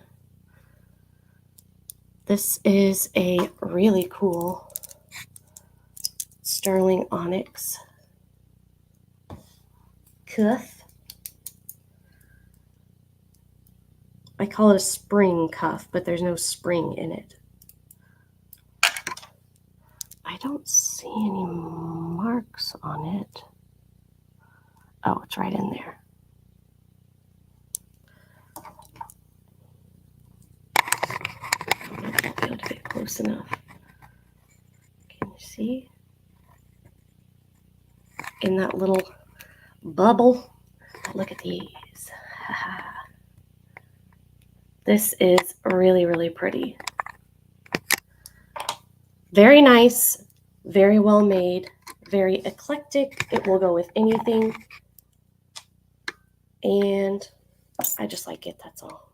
This is a really cool sterling onyx cuff. I call it a spring cuff, but there's no spring in it. I don't see any marks on it. Oh, it's right in there. I'll be able to get close enough. Can you see? In that little bubble. Look at these. This is really, really pretty. Very nice, very well made, very eclectic. It will go with anything. And I just like it, that's all.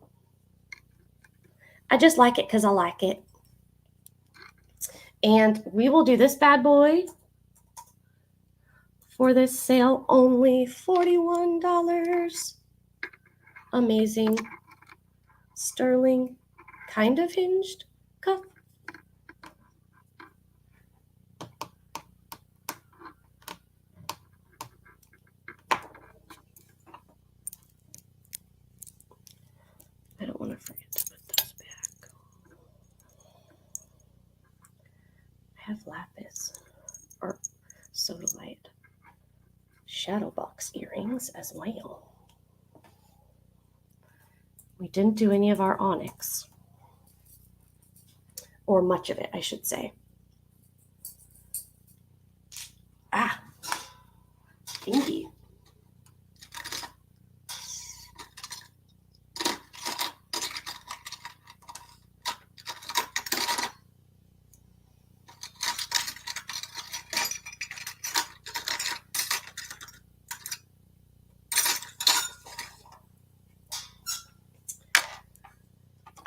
I just like it because I like it. And we will do this bad boy for this sale only $41. Amazing sterling kind of hinged cuff. I don't want to forget to put those back. I have lapis or sodalite shadow box earrings as well. We didn't do any of our onyx, or much of it, I should say. Ah, thingy.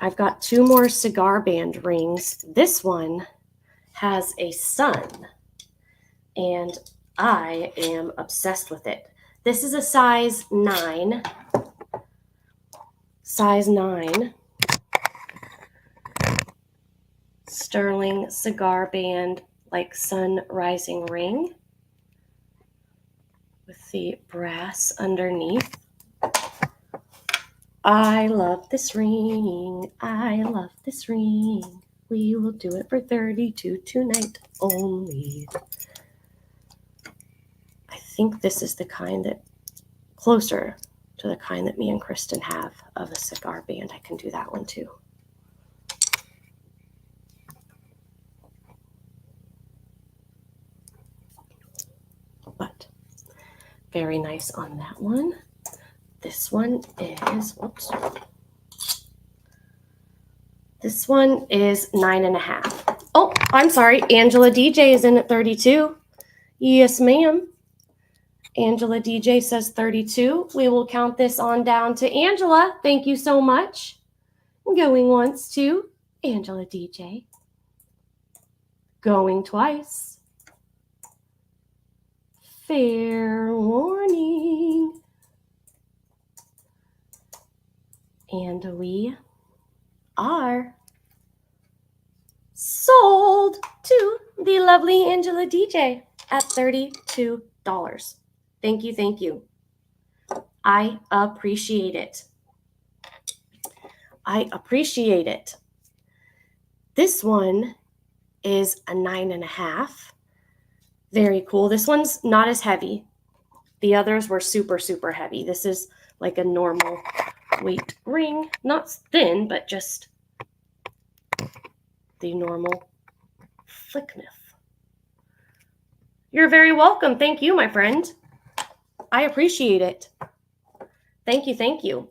I've got two more cigar band rings. This one has a sun, and I am obsessed with it. This is a size 9. Size 9. Sterling cigar band, like sun rising ring with the brass underneath. I love this ring. I love this ring. We will do it for $32 tonight only. I think this is the kind that, closer to the kind that me and Kristen have of a cigar band. I can do that one too. But very nice on that one. This one is, whoops. This one is 9.5. Oh, I'm sorry. Angela DJ is in at 32. Yes, ma'am. Angela DJ says 32. We will count this on down to Angela. Thank you so much. Going once to Angela DJ. Going twice. Fair warning. And we are sold to the lovely Angela DJ at $32. Thank you, thank you. I appreciate it. I appreciate it. This one is a 9.5. Very cool. This one's not as heavy. The others were super, super heavy. This is like a normal weight ring. Not thin, but just the normal thickness. You're very welcome. Thank you, my friend. I appreciate it. Thank you, thank you.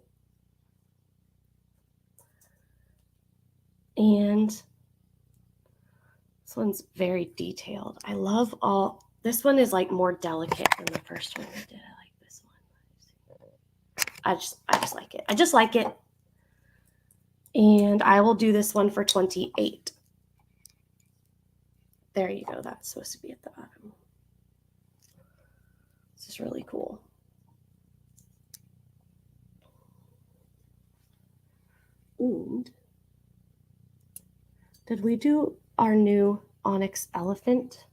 And this one's very detailed. I love all, this one is like more delicate than the first one I did. I like this one. I just like it. I just like it. And I will do this one for 28. There you go. That's supposed to be at the bottom. This is really cool. And did we do our new onyx elephant?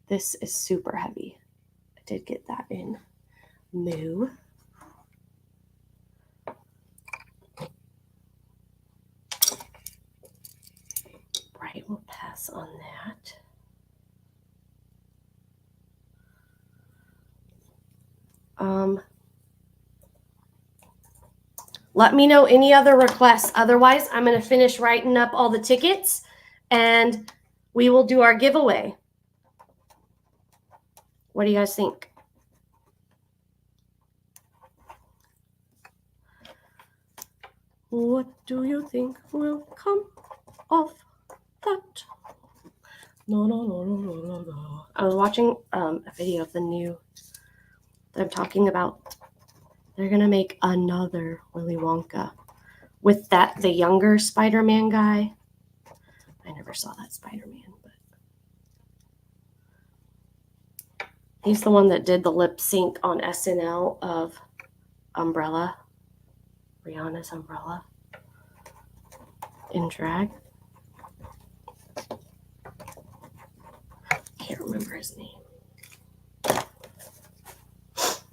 This is super heavy. I did get that in Moo. Right, we'll pass on that. Let me know any other requests. Otherwise, I'm going to finish writing up all the tickets and we will do our giveaway. What do you guys think? What do you think will come of that? No, no, no, no, no, no, no. I was watching a video of the new, they're talking about, they're going to make another Willy Wonka with that, the younger Spider-Man guy. I never saw that Spider-Man, but he's the one that did the lip sync on SNL of Umbrella, Rihanna's Umbrella in drag. Can't remember his name.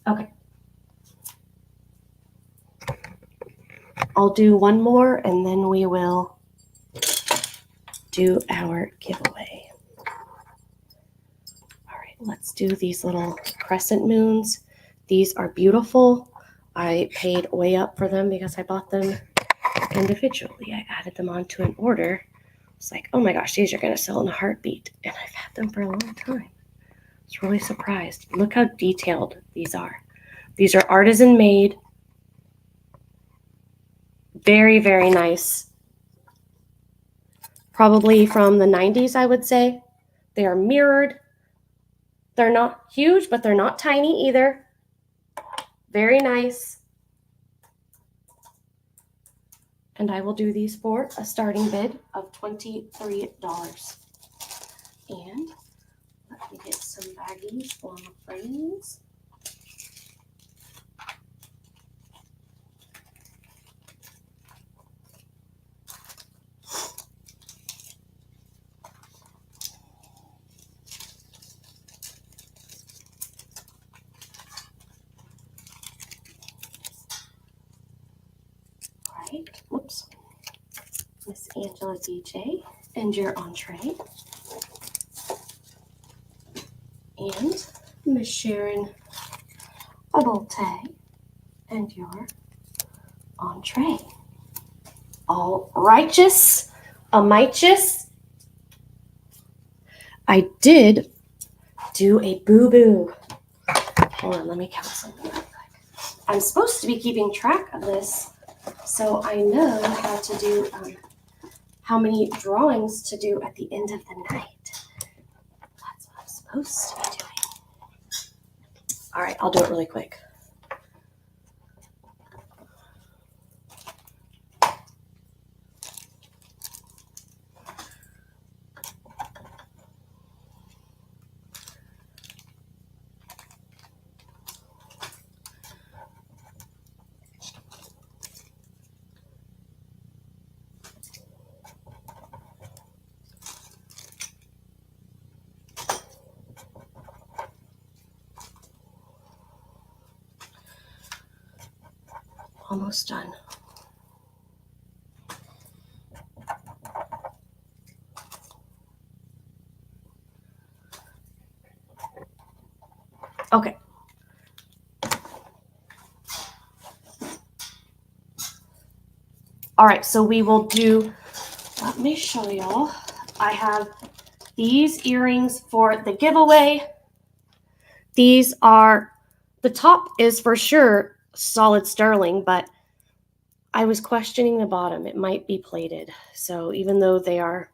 Okay. I'll do one more and then we will do our giveaway. All right, let's do these little crescent moons. These are beautiful. I paid way up for them because I bought them individually. I added them onto an order. It's like, oh my gosh, these are going to sell in a heartbeat. And I've had them for a long time. I was really surprised. Look how detailed these are. These are artisan made. Very, very nice. Probably from the 90s, I would say. They are mirrored. They're not huge, but they're not tiny either. Very nice. And I will do these for a starting bid of $23. And let me get some baggies for my friends. Whoops, Miss Angela DJ, and your entree, and Miss Sharon Abulte, and your entree. All righteous, amighteous. I did do a boo-boo. Hold on, let me count something real quick. I'm supposed to be keeping track of this, so I know how to do how many drawings to do at the end of the night. That's what I'm supposed to be doing. All right, I'll do it really quick. Almost done. Okay. All right, so we will do, let me show y'all. I have these earrings for the giveaway. These are, the top is for sure solid sterling, but I was questioning the bottom. It might be plated. So even though they are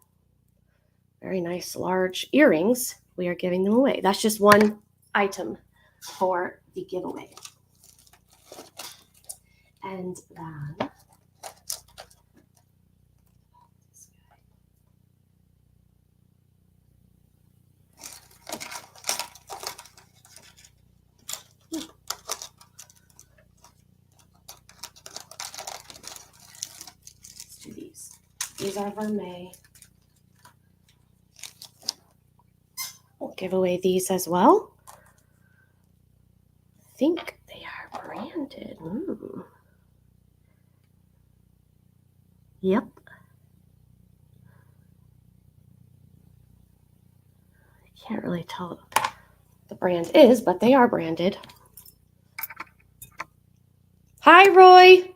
very nice large earrings, we are giving them away. That's just one item for the giveaway. And then let's do these. These are vermeil. We'll give away these as well. I think they are branded. Ooh. Yep. I can't really tell what the brand is, but they are branded. Hi, Roy.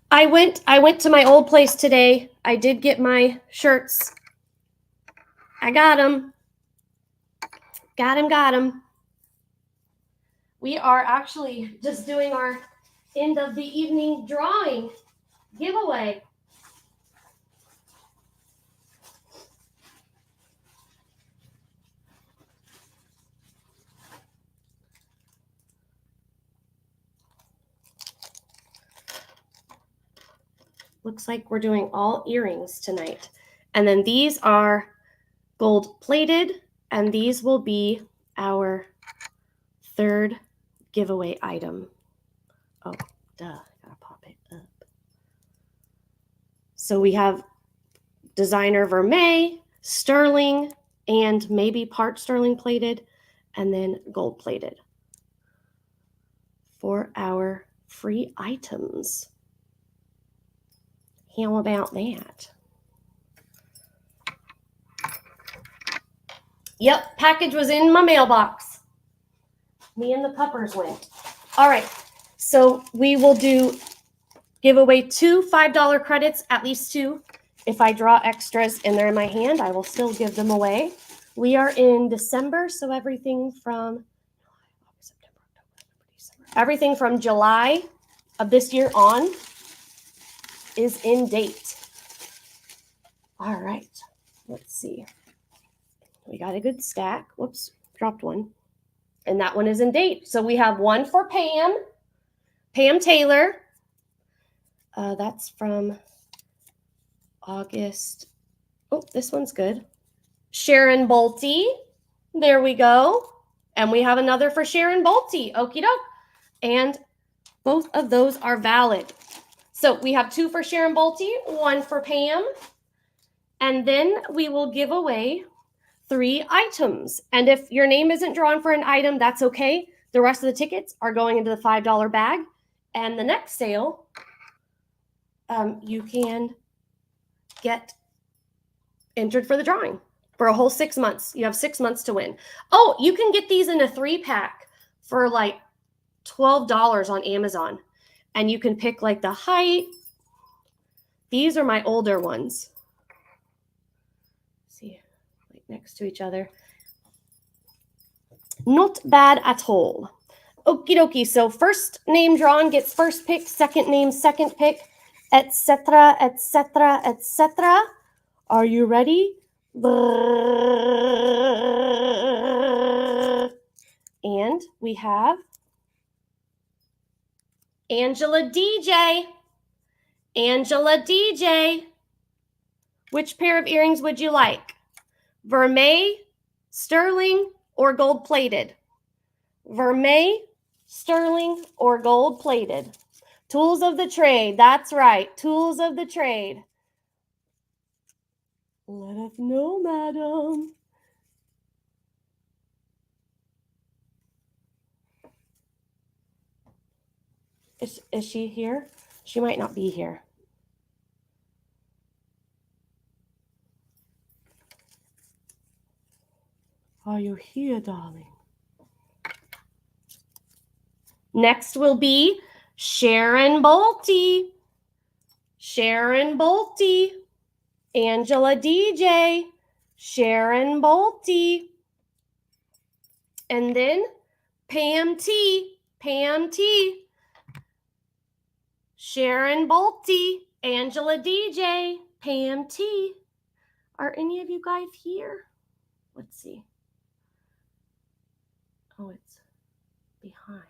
I went to my old place today. I did get my shirts. I got them. Got him. We are actually just doing our end of the evening drawing giveaway. Looks like we're doing all earrings tonight. And then these are gold plated, and these will be our third giveaway item. Oh, duh, gotta pop it up. So we have designer vermeil, sterling, and maybe part sterling plated, and then gold plated for our free items. How about that? Yep, package was in my mailbox. Me and the puppers went. All right, so we will give away 2 $5 credits, at least 2. If I draw extras and they're in my hand, I will still give them away. We are in December, so everything from July of this year on is in date. All right, let's see. We got a good stack. Whoops, dropped one. And that one is in date. So we have one for Pam Taylor. That's from August. Oh, this one's good. Sharon Bolte. There we go. And we have another for Sharon Bolte. Okie doke. And both of those are valid. So we have 2 for Sharon Bolte, 1 for Pam. And then we will give away 3 items. And if your name isn't drawn for an item, that's okay. The rest of the tickets are going into the $5 bag. And the next sale, you can get entered for the drawing for a whole 6 months. You have 6 months to win. Oh, you can get these in a 3-pack for like $12 on Amazon. And you can pick like the height. These are my older ones. See, like next to each other. Not bad at all. Okie dokie. So first name drawn gets first pick, second name second pick, etc., etc., etc. Are you ready? And we have Angela DJ. Angela DJ. Which pair of earrings would you like? Vermeil, sterling, or gold plated? Vermeil, sterling, or gold plated? Tools of the trade. That's right. Tools of the trade. Let us know, madam. Is she here? She might not be here. Are you here, darling? Next will be Sharon Bolte. Sharon Bolte. Angela DJ. Sharon Bolte. And then Pam T. Pam T. Sharon Bolte. Angela DJ. Pam T. Are any of you guys here? Let's see. Oh, it's behind.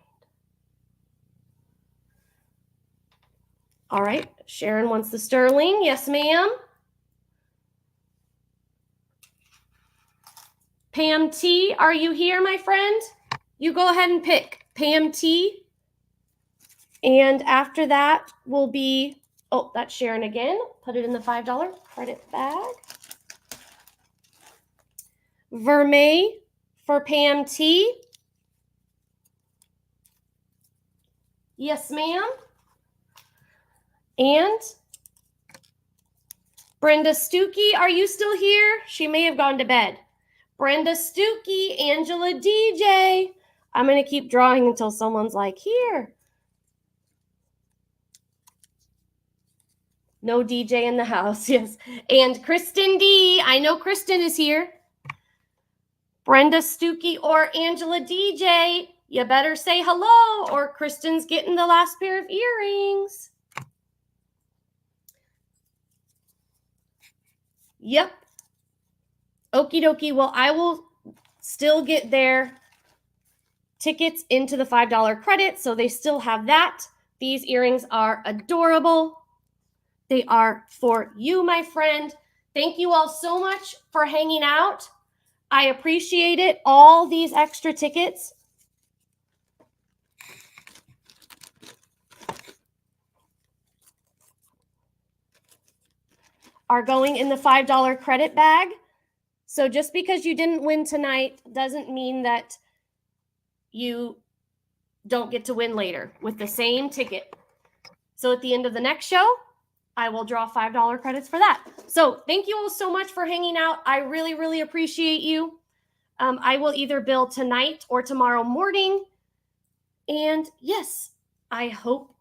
All right, Sharon wants the sterling. Yes, ma'am. Pam T, are you here, my friend? You go ahead and pick Pam T. And after that will be, oh, that's Sharon again. Put it in the $5 credit bag. Vermeil for Pam T. Yes, ma'am. And Brenda Stuckey, are you still here? She may have gone to bed. Brenda Stuckey, Angela DJ. I'm going to keep drawing until someone's like, here. No DJ in the house, yes. And Kristen D, I know Kristen is here. Brenda Stuckey or Angela DJ, you better say hello or Kristen's getting the last pair of earrings. Yep. Okie dokie. Well, I will still get their tickets into the $5 credit, so they still have that. These earrings are adorable. They are for you, my friend. Thank you all so much for hanging out. I appreciate it. All these extra tickets are going in the $5 credit bag. So just because you didn't win tonight doesn't mean that you don't get to win later with the same ticket. So at the end of the next show, I will draw $5 credits for that. So thank you all so much for hanging out. I really, really appreciate you. I will either bill tonight or tomorrow morning. And yes, I hope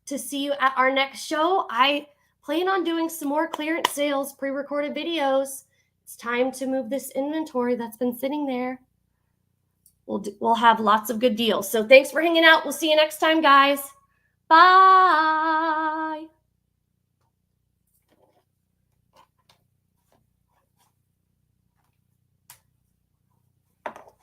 to see you at our next show. I plan on doing some more clearance sales, pre-recorded videos. It's time to move this inventory that's been sitting there. We'll have lots of good deals. So thanks for hanging out. We'll see you next time, guys. Bye.